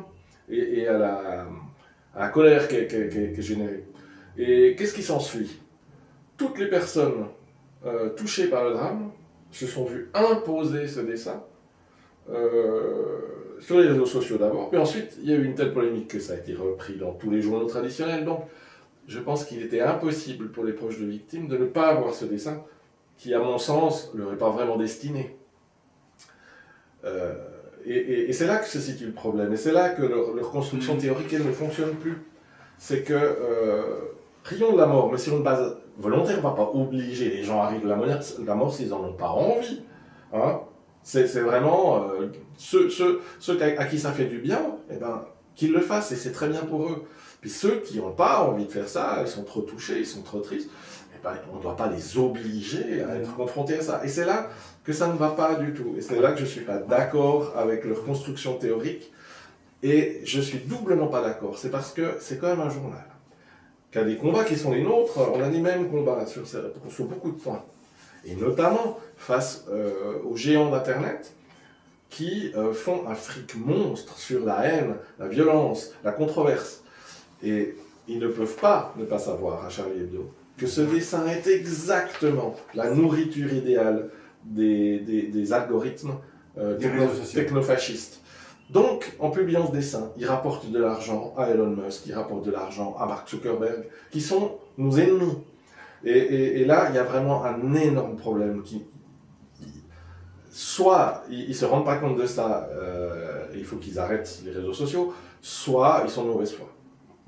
et à la colère qui est générée. Et qu'est-ce qui s'ensuit? Toutes les personnes touchées par le drame se sont vues imposer ce dessin sur les réseaux sociaux d'abord, puis ensuite il y a eu une telle polémique que ça a été repris dans tous les journaux traditionnels. Donc je pense qu'il était impossible pour les proches de victimes de ne pas avoir ce dessin qui, à mon sens, ne leur est pas vraiment destiné. Et c'est là que se situe le problème, et c'est là que leur construction théorique elle ne fonctionne plus. C'est que, rions de la mort, mais sur une base volontaire, on ne va pas obliger les gens à rire de la mort s'ils n'en ont pas envie. Hein. C'est vraiment ceux à qui ça fait du bien, eh ben, qu'ils le fassent, et c'est très bien pour eux. Puis ceux qui n'ont pas envie de faire ça, ils sont trop touchés, ils sont trop tristes, eh ben, on ne doit pas les obliger à être confrontés à ça. Et c'est là que ça ne va pas du tout. Et c'est là que je ne suis pas d'accord avec leur construction théorique. Et je suis doublement pas d'accord. C'est parce que c'est quand même un journal qui a des combats qui sont les nôtres. On a les mêmes combats sur beaucoup de points. Et notamment face aux géants d'Internet qui font un fric monstre sur la haine, la violence, la controverse. Et ils ne peuvent pas ne pas savoir à Charlie Hebdo que ce dessin est exactement la nourriture idéale des algorithmes technofascistes. Donc, en publiant ce dessin, ils rapportent de l'argent à Elon Musk, ils rapportent de l'argent à Mark Zuckerberg, qui sont nos ennemis. Et là, il y a vraiment un énorme problème. Soit ils ne se rendent pas compte de ça, il faut qu'ils arrêtent les réseaux sociaux, soit ils sont de mauvaise foi.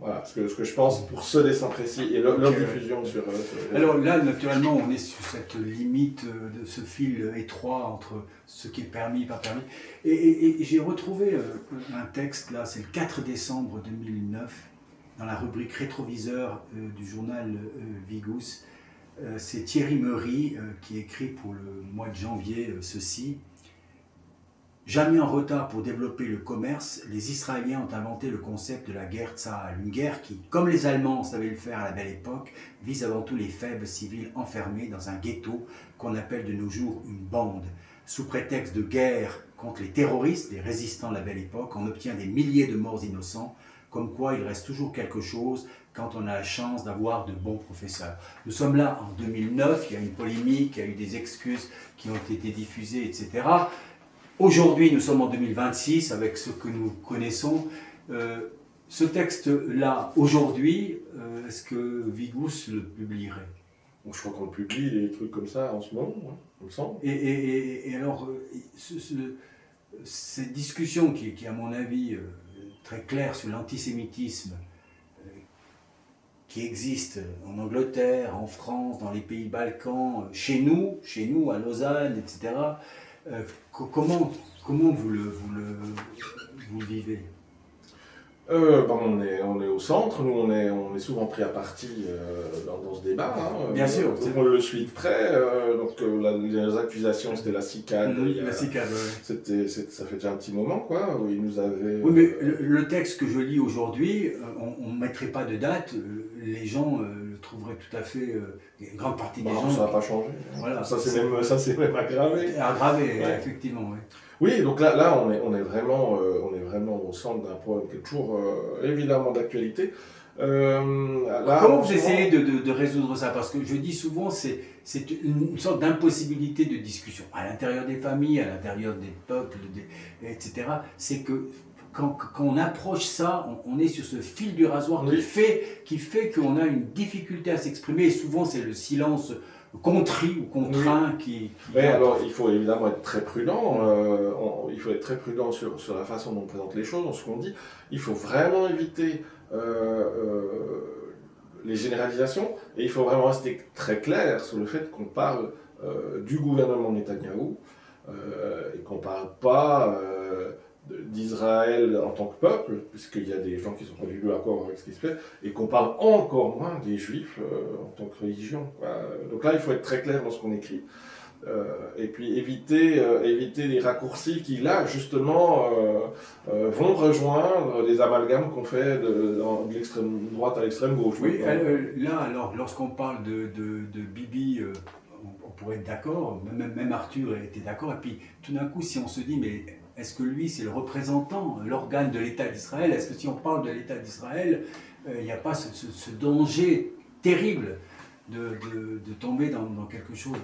Voilà ce que je pense pour ce dessin précis et leur diffusion sur... Alors là, naturellement, on est sur cette limite de ce fil étroit entre ce qui est permis et pas permis. Et j'ai retrouvé un texte, là, c'est le 4 décembre 2009, dans la rubrique rétroviseur du journal Vigous. C'est Thierry Meury qui écrit pour le mois de janvier ceci. Jamais en retard pour développer le commerce, les Israéliens ont inventé le concept de la guerre Tzahal, une guerre qui, comme les Allemands savaient le faire à la belle époque, vise avant tout les faibles civils enfermés dans un ghetto qu'on appelle de nos jours une bande. Sous prétexte de guerre contre les terroristes, les résistants de la belle époque, on obtient des milliers de morts innocents, comme quoi il reste toujours quelque chose quand on a la chance d'avoir de bons professeurs. Nous sommes là en 2009, il y a une polémique, il y a eu des excuses qui ont été diffusées, etc. Aujourd'hui, nous sommes en 2026, avec ce que nous connaissons. Ce texte-là, aujourd'hui, est-ce que Vigous le publierait ? Je crois qu'on publie des trucs comme ça en ce moment, hein, il me semble. Et alors, cette discussion qui est, à mon avis, très claire sur l'antisémitisme, qui existe en Angleterre, en France, dans les pays Balkans, chez nous, à Lausanne, etc., comment vous le vivez ? On est au centre, nous on est souvent pris à partie dans ce débat. Hein, bien sûr. On le suit de près. Les accusations, c'était la CICAD. La CICAD, oui. Ça fait déjà un petit moment, quoi, où ils nous avaient... Oui, mais le texte que je lis aujourd'hui, on ne mettrait pas de date. Les gens le trouveraient tout à fait... une grande partie des gens... Ça n'a pas changé. Voilà, ça, c'est même aggravé. Aggravé, ouais. Effectivement, oui. Oui, donc là on est vraiment au centre d'un problème qui est toujours évidemment d'actualité. Comment vous essayez de résoudre ça ? Parce que je dis souvent, c'est une sorte d'impossibilité de discussion à l'intérieur des familles, à l'intérieur des peuples, etc. C'est que quand on approche ça, on est sur ce fil du rasoir qui fait qu'on a une difficulté à s'exprimer. Et souvent, c'est le silence contrit ou contraint qui... Oui, alors il faut évidemment être très prudent. Il faut être très prudent sur la façon dont on présente les choses, dans ce qu'on dit. Il faut vraiment éviter les généralisations et il faut vraiment rester très clair sur le fait qu'on parle du gouvernement Netanyahou et qu'on ne parle pas d'Israël en tant que peuple, puisqu'il y a des gens qui ne sont pas du tout d'accord avec ce qui se fait, et qu'on parle encore moins des Juifs en tant que religion. Donc là, il faut être très clair dans ce qu'on écrit. Et puis éviter les raccourcis qui, là, justement, vont rejoindre les amalgames qu'on fait de l'extrême droite à l'extrême gauche. Oui, là, alors, lorsqu'on parle de Bibi, on pourrait être d'accord, même Arthur était d'accord, et puis tout d'un coup, si on se dit, mais est-ce que lui, c'est le représentant, l'organe de l'État d'Israël ? Est-ce que si on parle de l'État d'Israël, il n'y a pas ce danger terrible de tomber dans quelque chose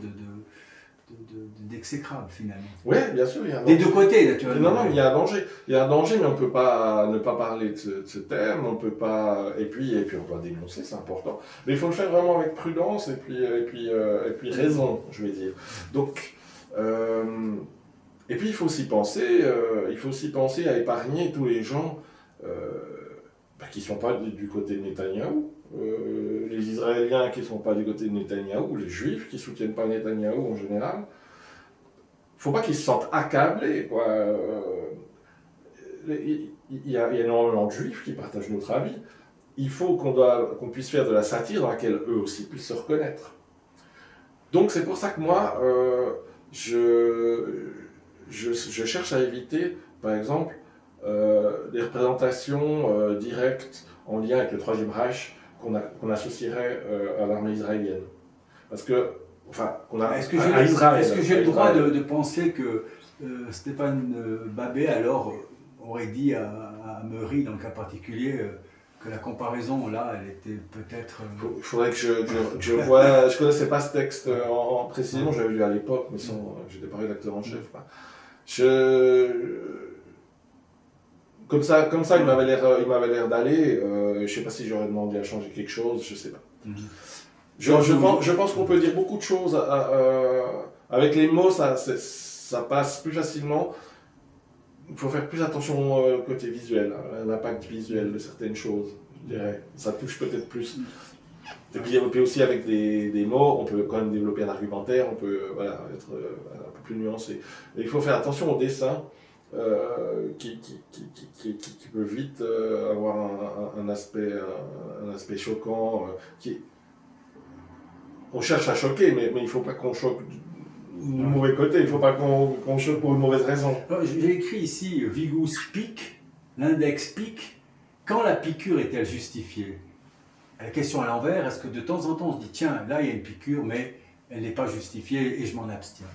d'exécrable finalement. Oui, bien sûr, il y a un Des danger. deux côtés, naturellement. Non, il y a un danger. Il y a un danger, mais on ne peut pas ne pas parler de ce thème. On peut pas. Et puis on doit dénoncer, c'est important. Mais il faut le faire vraiment avec prudence et puis raison, je vais dire. Donc, et puis il faut aussi penser. Il faut aussi penser à épargner tous les gens qui ne sont pas du côté de Netanyahou. Les Israéliens qui ne sont pas du côté de Netanyahou, les Juifs qui ne soutiennent pas Netanyahou en général. Il ne faut pas qu'ils se sentent accablés, quoi. Il y a énormément de Juifs qui partagent notre avis. Il faut qu'on puisse faire de la satire dans laquelle eux aussi puissent se reconnaître. Donc c'est pour ça que moi, je cherche à éviter, par exemple, des représentations directes en lien avec le Troisième Reich qu'on associerait à l'armée israélienne. Parce que, enfin, est-ce que j'ai le droit de penser que Stéphane Babé alors aurait dit à Meury, dans le cas particulier, que la comparaison là, elle était peut-être. Il faudrait que je vois. Je connaissais pas ce texte précisément, j'avais lu à l'époque, mais j'étais pas rédacteur en chef. Comme ça, il m'avait l'air d'aller. Je sais pas si j'aurais demandé à changer quelque chose, je sais pas. Je pense qu'on peut dire beaucoup de choses. Avec les mots, ça passe plus facilement. Il faut faire plus attention au côté visuel, à l'impact visuel de certaines choses, je dirais. Ça touche peut-être plus. Et puis aussi avec des mots, on peut quand même développer un argumentaire, on peut être un peu plus nuancé. Et il faut faire attention au dessin, qui peut vite avoir un aspect choquant. On cherche à choquer, mais il ne faut pas qu'on choque du mauvais côté, il ne faut pas qu'on choque pour une mauvaise raison. J'ai écrit ici Vigous pique, l'index pique. Quand la piqûre est-elle justifiée? La question à l'envers, est-ce que de temps en temps on se dit tiens, là il y a une piqûre, mais elle n'est pas justifiée et je m'en abstiens?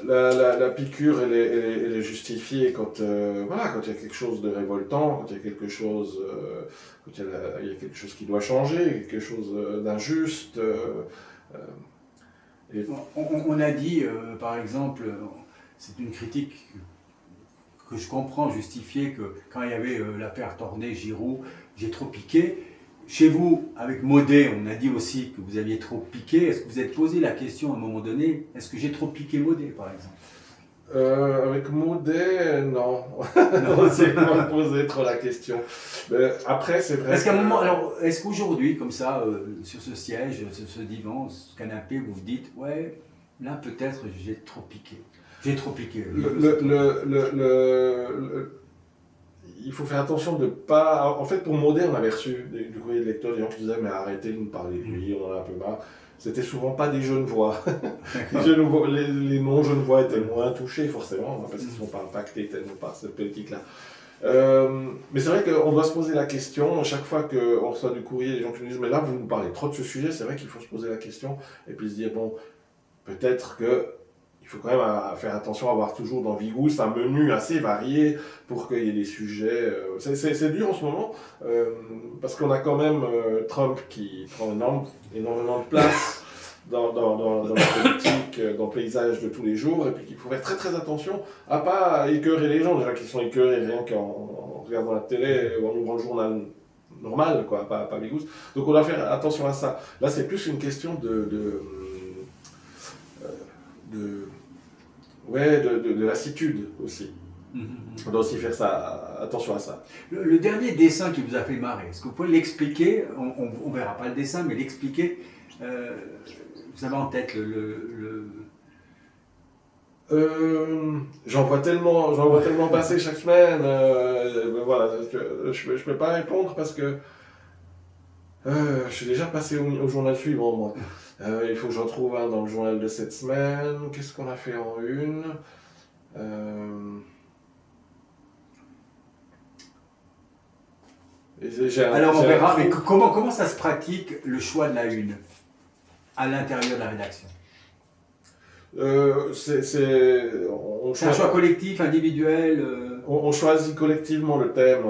La piqûre, elle est justifiée quand il y a quelque chose de révoltant, quand il y a quelque chose, il y a quelque chose qui doit changer, quelque chose d'injuste. On a dit, par exemple, c'est une critique que je comprends, justifiée, que quand il y avait l'affaire Tornet-Giroud, j'ai trop piqué. Chez vous, avec Maudet, on a dit aussi que vous aviez trop piqué. Est-ce que vous êtes posé la question à un moment donné, est-ce que j'ai trop piqué Maudet, par exemple? Avec Maudet, non. On ne s'est pas posé trop la question. Après, c'est vrai. Est-ce qu'à un moment, alors, est-ce qu'aujourd'hui, comme ça, sur ce siège, sur ce divan, ce canapé, vous vous dites, ouais, là peut-être j'ai trop piqué. J'ai trop piqué. Il faut faire attention de pas. En fait, pour Maudet, on avait reçu du courrier de lecteurs des gens qui disaient mais arrêtez de nous parler de lui, on en a un peu marre. C'était souvent pas des Genevois. Les non-Genevois étaient moins touchés forcément, parce qu'ils ne sont pas impactés tellement par cette politique-là. Mais c'est vrai qu'on doit se poser la question, chaque fois qu'on reçoit du courrier, les gens qui nous disent mais là vous nous parlez trop de ce sujet, c'est vrai qu'il faut se poser la question et puis se dire bon, peut-être que il faut quand même faire attention à avoir toujours dans Vigous un menu assez varié pour qu'il y ait des sujets. C'est dur en ce moment, parce qu'on a quand même Trump qui prend énormément de place dans la politique, dans le paysage de tous les jours, et puis qu'il faut faire très très attention à pas écœurer les gens, déjà qui sont écœurés rien qu'en regardant la télé ou en ouvrant le journal normal, quoi, pas Vigous. Donc on doit faire attention à ça. Là c'est plus une question de lassitude aussi. On doit aussi faire attention à ça. Le dernier dessin qui vous a fait marrer, est-ce que vous pouvez l'expliquer? On ne verra pas le dessin, mais l'expliquer. Vous avez en tête j'en vois tellement passer chaque semaine. Voilà, je ne peux pas répondre parce que je suis déjà passé au journal suivant, moi. Il faut que j'en trouve un dans le journal de cette semaine. Qu'est-ce qu'on a fait en une? Alors on verra, mais comment ça se pratique le choix de la une à l'intérieur de la rédaction? C'est un choix collectif, individuel on choisit collectivement le thème.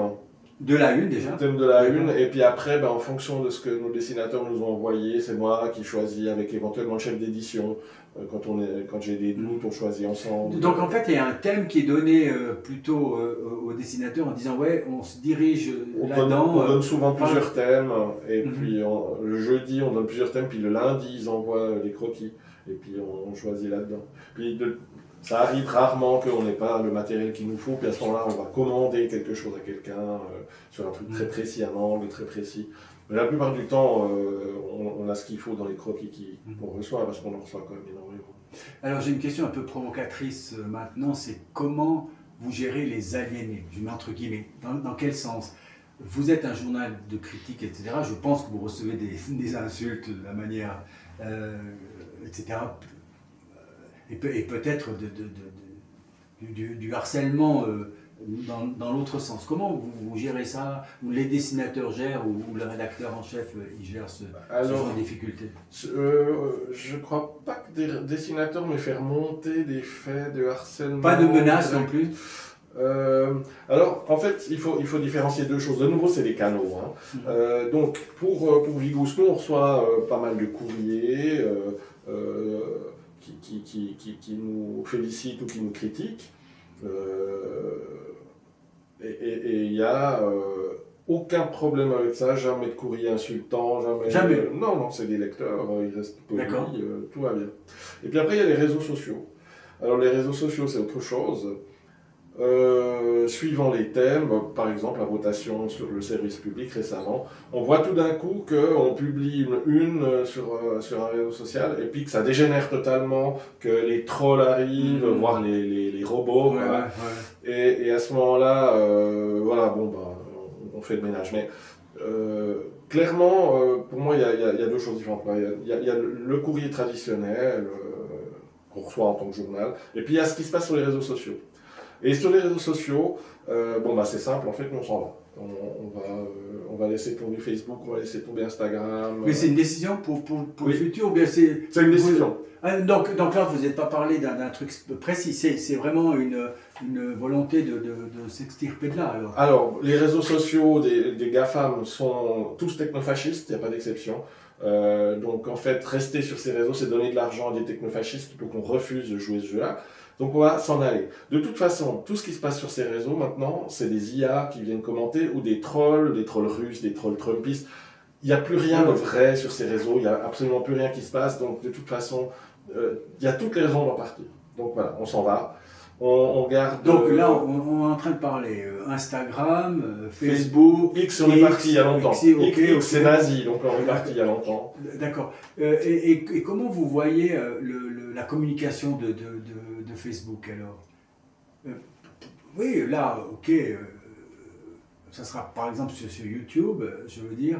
De la une déjà. Le thème de la une, et puis après, en fonction de ce que nos dessinateurs nous ont envoyé, c'est moi qui choisis avec éventuellement le chef d'édition. Quand j'ai des doutes, on choisit ensemble. Donc en fait, il y a un thème qui est donné plutôt aux dessinateurs en disant ouais, on se dirige là-dedans. On donne souvent plusieurs thèmes, et puis le jeudi on donne plusieurs thèmes, puis le lundi ils envoient les croquis, et puis on choisit là-dedans. Puis ça arrive rarement qu'on n'ait pas le matériel qu'il nous faut, puis à ce moment-là on va commander quelque chose à quelqu'un sur un truc très précis, un angle très précis. Mais la plupart du temps, on a ce qu'il faut dans les croquis qu'on reçoit, parce qu'on en reçoit quand même énormément. Alors j'ai une question un peu provocatrice maintenant, c'est comment vous gérez les aliénés? Je mets entre guillemets. Dans quel sens? Vous êtes un journal de critique, etc. Je pense que vous recevez des insultes de la manière, etc. Et peut-être du harcèlement dans l'autre sens. Comment vous gérez ça? Ou les dessinateurs gèrent, ou le rédacteur en chef il gère ce genre de difficulté? Je crois pas que des dessinateurs me faire monter des faits de harcèlement. Pas de menaces non plus? Alors, en fait, il faut différencier deux choses. De nouveau, c'est des canaux. Donc, pour Vigous, nous, on reçoit pas mal de courriers qui nous félicitent ou qui nous critiquent. Et il n'y a aucun problème avec ça, jamais de courrier insultant, jamais. Non, c'est des lecteurs, ils restent polis, tout va bien. Et puis après, il y a les réseaux sociaux. Alors, les réseaux sociaux, c'est autre chose. Suivant les thèmes, par exemple la votation sur le service public récemment, on voit tout d'un coup qu'on publie une sur un réseau social et puis que ça dégénère totalement, que les trolls arrivent, voire les robots. Et à ce moment-là, on fait le ménage. Mais clairement, pour moi, il y a deux choses différentes. Il y a le courrier traditionnel qu'on reçoit en tant que journal, et puis il y a ce qui se passe sur les réseaux sociaux. Et sur les réseaux sociaux, c'est simple, en fait, nous on s'en va. On va laisser tomber Facebook, on va laisser tomber Instagram. Mais c'est une décision pour le futur, ou bien c'est une décision. Donc là, vous n'êtes pas parlé d'un truc précis, c'est vraiment une volonté de s'extirper de là. Alors, les réseaux sociaux des GAFAM sont tous technofascistes, il n'y a pas d'exception. Donc en fait, rester sur ces réseaux, c'est donner de l'argent à des technofascistes pour qu'on refuse de jouer ce jeu-là. Donc on va s'en aller. De toute façon, tout ce qui se passe sur ces réseaux maintenant, c'est des IA qui viennent commenter, ou des trolls russes, des trolls trumpistes. Il n'y a plus rien de vrai sur ces réseaux, il n'y a absolument plus rien qui se passe, donc de toute façon, il y a toutes les raisons d'en partir. Donc voilà, on s'en va. On garde... Donc là, on est en train de parler Instagram, Facebook... X, on est parti il y a longtemps. X, c'est nazi, donc on est parti il y a longtemps. D'accord. Et comment vous voyez la communication de Facebook alors? Oui, là, ok, ça sera par exemple sur YouTube, je veux dire,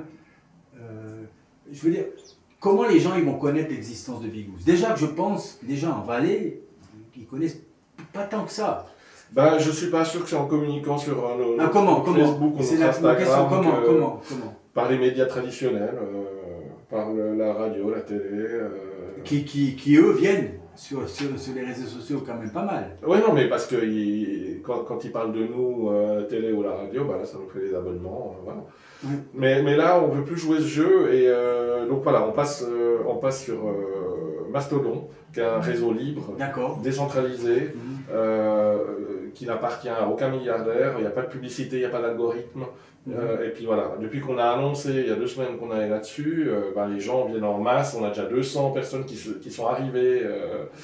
comment les gens ils vont connaître l'existence de Vigous? Déjà que je pense, déjà en Valais, ils connaissent pas tant que ça. Je suis pas sûr que c'est en communiquant sur Facebook ou c'est notre Instagram. Comment par les médias traditionnels, par la radio, la télé. Qui eux viennent sur les réseaux sociaux quand même pas mal. Oui, non, mais parce que quand ils parlent de nous, télé ou la radio, là, ça nous fait des abonnements. Voilà. Oui. Mais là, on ne veut plus jouer ce jeu, et donc voilà, on passe sur Mastodon, qui est un réseau libre, décentralisé, qui n'appartient à aucun milliardaire, il n'y a pas de publicité, il n'y a pas d'algorithme. Et puis voilà, depuis qu'on a annoncé il y a 2 semaines qu'on allait là-dessus, les gens viennent en masse, on a déjà 200 personnes qui sont arrivées,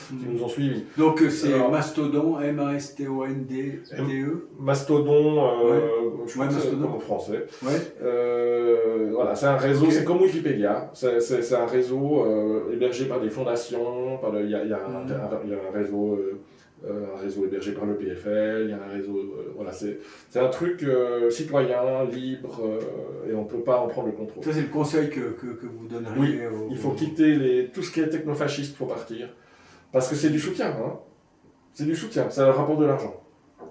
qui nous ont suivis. Donc c'est Mastodon, M-A-S-T-O-N-D-E Mastodon, je crois que c'est comme en français. Voilà, c'est un réseau, c'est comme Wikipédia, c'est un réseau hébergé par des fondations, il y a un réseau hébergé par le PFL, il y a un réseau... voilà, c'est un truc citoyen, libre, et on ne peut pas en prendre le contrôle. Ça, c'est le conseil que vous donneriez. Oui, il faut quitter tout ce qui est technofasciste pour partir. Parce que c'est du soutien, hein. C'est du soutien, ça rapporte de l'argent.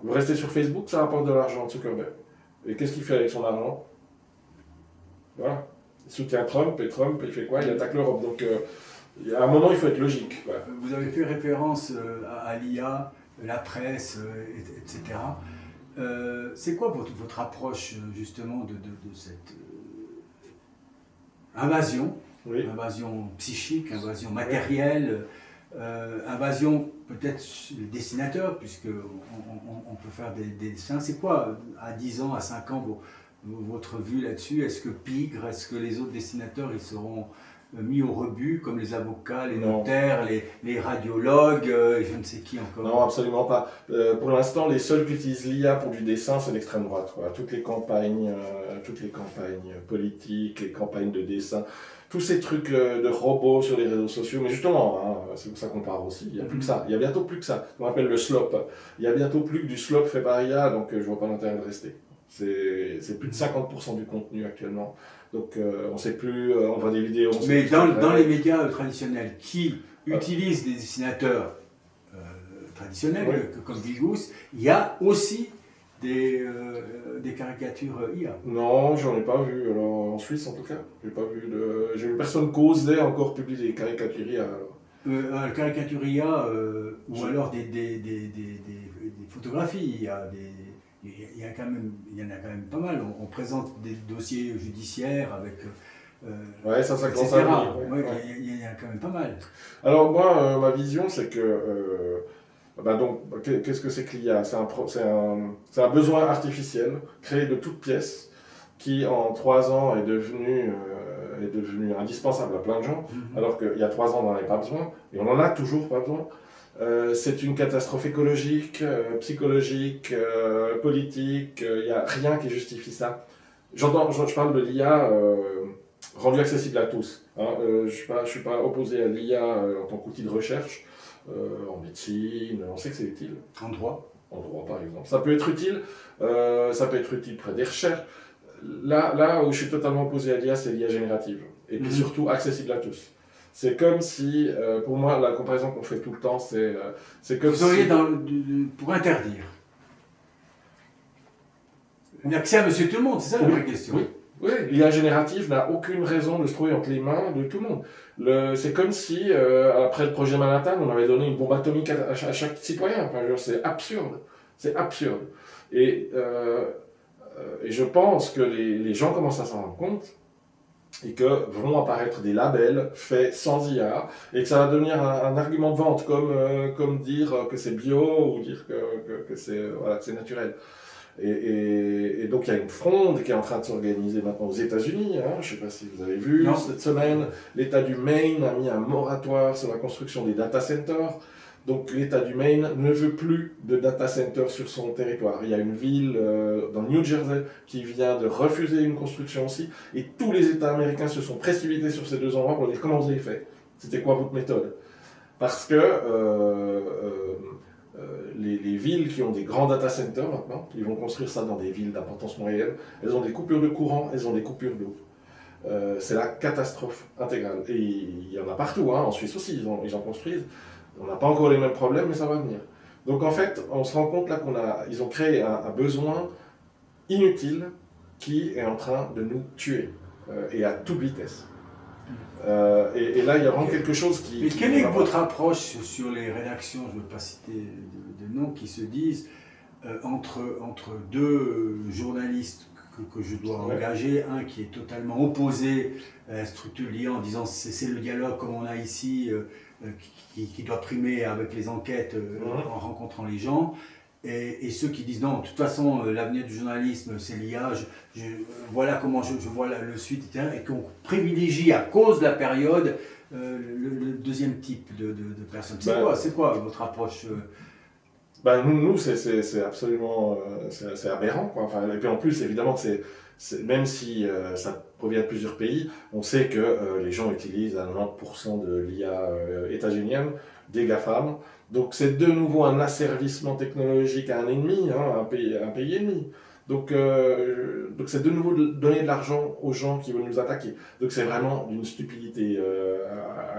Vous restez sur Facebook, ça rapporte de l'argent, Zuckerberg. Et qu'est-ce qu'il fait avec son argent? Voilà. Il soutient Trump, et Trump, il fait quoi? Il attaque l'Europe. Donc... à un moment, il faut être logique. Ouais. Vous avez fait référence à l'IA, la presse, etc. C'est quoi votre approche justement de cette invasion, Oui. invasion psychique, invasion matérielle, invasion peut-être le dessinateur, puisque on peut faire des dessins. C'est quoi, à 10 ans, à 5 ans, votre vue là-dessus? Est-ce que Pigre, est-ce que les autres dessinateurs, ils seront mis au rebut, comme les avocats, les notaires, les radiologues, je ne sais qui encore? Non, absolument pas. Pour l'instant, les seuls qui utilisent l'IA pour du dessin, c'est l'extrême droite, quoi. Toutes les campagnes politiques, les campagnes de dessin, tous ces trucs de robots sur les réseaux sociaux. Mais justement, hein, c'est pour ça qu'on parle aussi. Il n'y a plus que ça. Il y a bientôt plus que ça. On appelle le slop. Il y a bientôt plus que du slop fait par IA, donc je vois pas l'intérêt de rester. C'est plus de 50% du contenu actuellement. Donc on ne sait plus, on voit des vidéos. Mais dans les médias traditionnels qui utilisent des dessinateurs traditionnels, oui, comme Vigous, il y a aussi des caricatures IA. Non, j'en ai pas vu. Alors, en Suisse, en tout cas, j'ai vu personne qu'osait encore publier des caricatures IA. Caricature IA ou alors des photographies. Il y en a quand même pas mal. On présente des dossiers judiciaires avec. Ouais, ça etc. commence à venir. Ouais. Il y en a quand même pas mal. Alors moi, ma vision, c'est que donc, qu'est-ce que c'est que l'IA? C'est un besoin artificiel créé de toutes pièces qui, en 3 ans, est devenu indispensable à plein de gens, alors qu'il y a 3 ans, on n'en avait pas besoin, et on n'en a toujours pas besoin. C'est une catastrophe écologique, psychologique, politique, il n'y a rien qui justifie ça. Je parle de l'IA rendu accessible à tous. Hein. Je suis pas opposé à l'IA en tant qu'outil de recherche, en médecine, on sait que c'est utile. En droit. En droit, par exemple. Ça peut être utile près des recherches. Là où je suis totalement opposé à l'IA, c'est l'IA générative. Et puis surtout accessible à tous. C'est comme si, pour moi, la comparaison qu'on fait tout le temps, c'est comme Vous auriez pour interdire un accès à monsieur tout le monde, c'est ça la vraie question. Oui, l'IA générative n'a aucune raison de se trouver entre les mains de tout le monde. C'est comme si, après le projet Manhattan, on avait donné une bombe atomique à chaque citoyen. Enfin, c'est absurde. C'est absurde. Et je pense que les gens commencent à s'en rendre compte et que vont apparaître des labels faits sans IA et que ça va devenir un argument de vente, comme dire que c'est bio ou dire que c'est naturel. Et donc il y a une fronde qui est en train de s'organiser maintenant aux États-Unis. Hein, je ne sais pas si vous avez vu, cette semaine, l'État du Maine a mis un moratoire sur la construction des data centers. Donc l'État du Maine ne veut plus de data centers sur son territoire. Il y a une ville dans le New Jersey qui vient de refuser une construction aussi. Et tous les États américains se sont précipités sur ces 2 endroits pour dire comment vous avez fait. C'était quoi votre méthode? Parce que les villes qui ont des grands data centers maintenant, ils vont construire ça dans des villes d'importance moyenne, elles ont des coupures de courant, elles ont des coupures d'eau. C'est la catastrophe intégrale. Et il y en a partout, hein, en Suisse aussi, ils en construisent. On n'a pas encore les mêmes problèmes, mais ça va venir. Donc en fait, on se rend compte là ils ont créé un besoin inutile qui est en train de nous tuer, et à toute vitesse. Et là, il y a vraiment quelque chose qui... Mais quelle est votre approche sur les rédactions, je ne veux pas citer de noms, qui se disent entre 2 journalistes que je dois engager, un qui est totalement opposé à la structure l'IA en disant c'est le dialogue comme on a ici qui doit primer avec les enquêtes en rencontrant les gens, et ceux qui disent non, de toute façon l'avenir du journalisme c'est l'IA, voilà comment je vois le suite, etc., et qu'on privilégie à cause de la période le deuxième type de personnes. C'est quoi votre approche nous c'est absolument c'est aberrant, quoi. Enfin, et puis en plus évidemment même si ça provient de plusieurs pays, on sait que les gens utilisent à 90% de l'IA états-unienne, des GAFAM. Donc c'est de nouveau un asservissement technologique à un ennemi, hein, un pays ennemi. Donc c'est de nouveau donner de l'argent aux gens qui veulent nous attaquer. Donc c'est vraiment d'une stupidité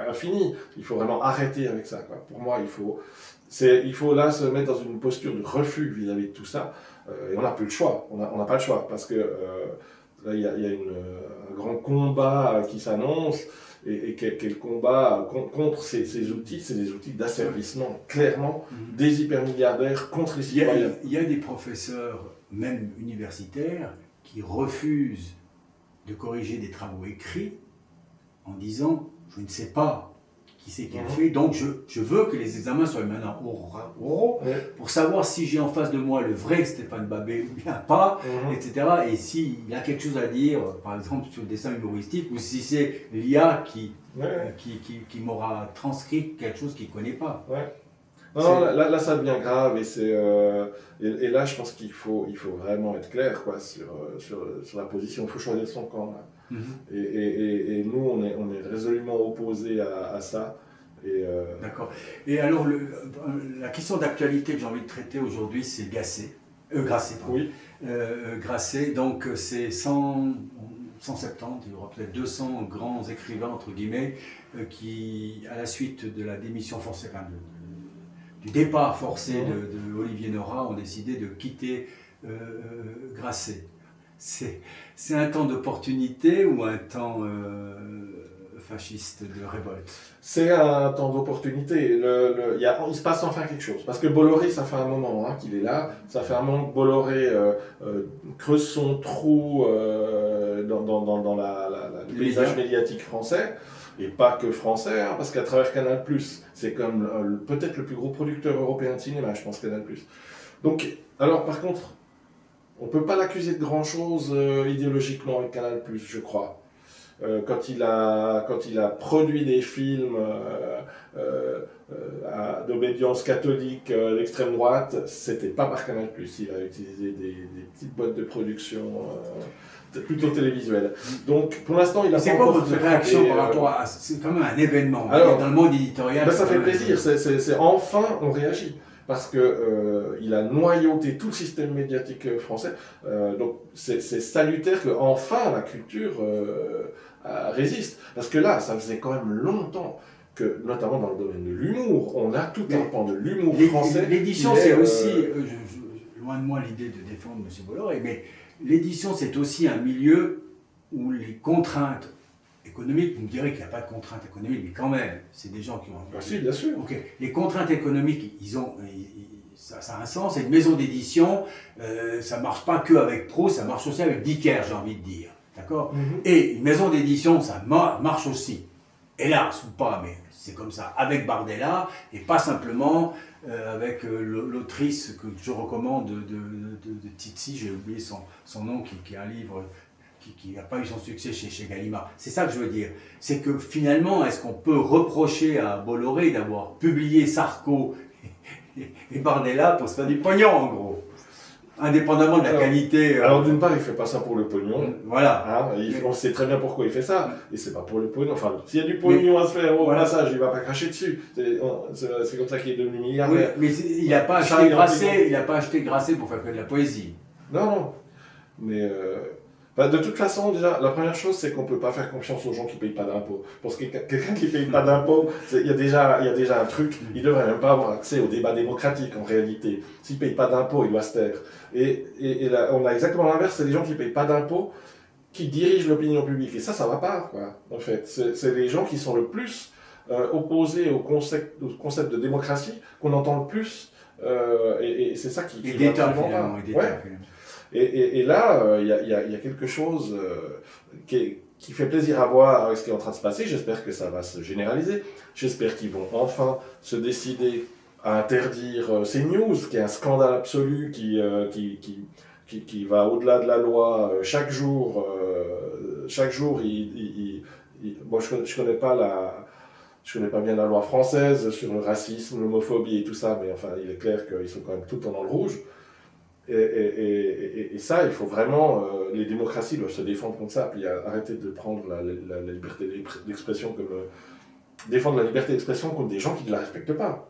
infinie. Il faut vraiment arrêter avec ça, quoi. Pour moi, il faut là se mettre dans une posture de refus vis-à-vis de tout ça. Et on n'a plus le choix. On n'a pas le choix parce que Là, il y a un grand combat qui s'annonce, et quel combat contre ces outils. C'est des outils d'asservissement, clairement, des hypermilliardaires contre les citoyens. Il y a des professeurs, même universitaires, qui refusent de corriger des travaux écrits en disant « je ne sais pas qui c'est qui le fait, donc je veux que les examens soient maintenant oraux pour savoir si j'ai en face de moi le vrai Stéphane Babé ou bien pas, etc. Et s'il a quelque chose à dire, par exemple sur le dessin humoristique, ou si c'est l'IA qui m'aura transcrit quelque chose qu'il ne connaît pas. » Non, là, ça devient grave, et là, je pense qu'il faut vraiment être clair, quoi, sur la position. Il faut choisir son camp, là. Et nous, on est résolument opposés à ça. D'accord. Et alors, la question d'actualité que j'ai envie de traiter aujourd'hui, c'est Grasset. Oui. Grasset, donc c'est 170, il y aura peut-être 200 grands écrivains, entre guillemets, qui, à la suite de la démission forcée, du départ forcé de Olivier Nora, ont décidé de quitter Grasset. C'est un temps d'opportunité ou un temps fasciste de révolte? C'est un temps d'opportunité. Il se passe enfin quelque chose. Parce que Bolloré, ça fait un moment qu'il est là. Ça fait un moment que Bolloré creuse son trou dans le paysage médiatique français. Et pas que français, parce qu'à travers Canal+, c'est comme peut-être le plus gros producteur européen de cinéma, je pense, Canal+. Donc, alors par contre, on ne peut pas l'accuser de grand-chose idéologiquement avec Canal+, je crois. Quand il a produit des films d'obédience catholique d'extrême droite, c'était pas par Canal+. Il a utilisé des petites boîtes de production plutôt télévisuelles. Donc pour l'instant, il a pas encore votre réaction par rapport à... C'est quand même un événement. Alors, dans le monde éditorial... Ça fait plaisir. C'est enfin on réagit. Parce qu'il a noyauté tout le système médiatique français. Donc c'est salutaire qu'enfin la culture résiste. Parce que là, ça faisait quand même longtemps que, notamment dans le domaine de l'humour, on a tout un pan de l'humour français. L'édition, c'est aussi, loin de moi l'idée de défendre M. Bolloré, mais l'édition, c'est aussi un milieu où les contraintes économiques, vous me direz qu'il n'y a pas de contraintes économiques, mais quand même, c'est des gens qui ont... Si, bien sûr. Okay. Les contraintes économiques, ça a un sens. Et une maison d'édition, ça ne marche pas qu'avec Proust, ça marche aussi avec Dicker, j'ai envie de dire. D'accord ? Et une maison d'édition, ça marche aussi. Hélas, ou pas, mais c'est comme ça. Avec Bardella, et pas simplement avec l'autrice que je recommande de Titsi, j'ai oublié son nom, qui est un livre... qui n'a pas eu son succès chez Gallimard. C'est ça que je veux dire. C'est que finalement, est-ce qu'on peut reprocher à Bolloré d'avoir publié Sarko et Bardella pour se faire du pognon, en gros, indépendamment de la qualité... Alors d'une part, il ne fait pas ça pour le pognon. Voilà. On sait très bien pourquoi il fait ça. Et c'est pas pour le pognon. Enfin, s'il y a du pognon à se faire au passage, il ne va pas cracher dessus. C'est comme ça qu'il est devenu milliardaire. Oui, mais il n'a pas acheté Grasset pour faire que de la poésie. Non. Mais... de toute façon, déjà, la première chose, c'est qu'on ne peut pas faire confiance aux gens qui ne payent pas d'impôts. Parce que quelqu'un qui ne paye pas d'impôts, il y a déjà un truc, il ne devrait même pas avoir accès au débat démocratique en réalité. S'il ne paye pas d'impôts, il doit se taire. Et là, on a exactement l'inverse, c'est les gens qui ne payent pas d'impôts qui dirigent l'opinion publique. Et ça ne va pas, quoi, en fait. C'est les gens qui sont le plus opposés au concept de démocratie qu'on entend le plus. Et c'est ça qui va absolument pas. Et là, il y a quelque chose qui fait plaisir à voir avec ce qui est en train de se passer. J'espère que ça va se généraliser. J'espère qu'ils vont enfin se décider à interdire CNews, qui est un scandale absolu, qui va au-delà de la loi. Chaque jour, moi, je connais pas bien la loi française sur le racisme, l'homophobie et tout ça, mais enfin, il est clair qu'ils sont quand même tout le temps dans le rouge. Et ça, il faut vraiment... les démocraties doivent se défendre contre ça, puis arrêter de prendre la liberté d'expression comme... défendre la liberté d'expression contre des gens qui ne la respectent pas.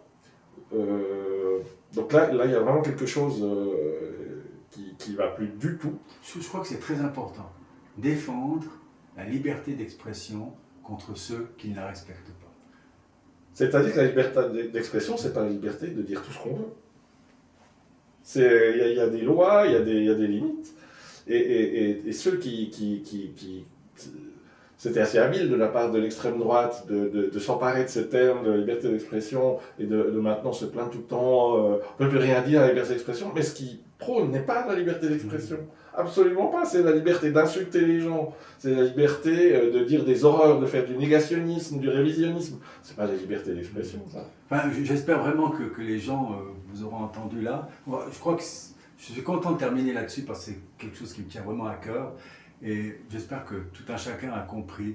Donc là, il y a vraiment quelque chose qui ne va plus du tout. Je crois que c'est très important. Défendre la liberté d'expression contre ceux qui ne la respectent pas. C'est-à-dire que la liberté d'expression, c'est pas la liberté de dire tout ce qu'on veut. Il y a des lois, il y a des limites. Et ceux c'était assez habile de la part de l'extrême droite de s'emparer de ce terme de liberté d'expression et de maintenant se plaindre tout le temps, on ne peut plus rien dire à la liberté d'expression, mais ce qui prône n'est pas la liberté d'expression. Absolument pas, c'est la liberté d'insulter les gens, c'est la liberté de dire des horreurs, de faire du négationnisme, du révisionnisme. C'est pas la liberté d'expression, ça. Enfin, j'espère vraiment que les gens vous auront entendu là. Moi, je crois que je suis content de terminer là-dessus parce que c'est quelque chose qui me tient vraiment à cœur. Et j'espère que tout un chacun a compris.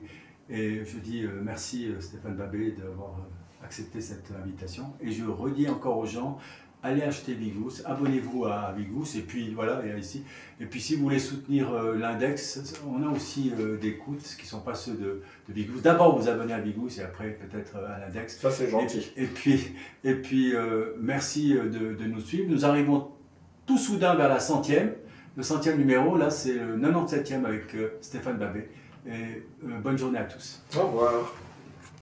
Et je dis merci Stéphane Babé d'avoir accepté cette invitation. Et je redis encore aux gens, allez acheter Vigous, abonnez-vous à Vigous. Et puis voilà, et ici. Et puis si vous voulez soutenir l'index, on a aussi des coûts qui ne sont pas ceux de Vigous. D'abord vous abonnez à Vigous et après peut-être à l'index. Ça c'est gentil. Et puis merci de nous suivre. Nous arrivons tout soudain vers la 100e. Le 100e numéro, là, c'est le 97e avec Stéphane Babé. Et bonne journée à tous. Au revoir.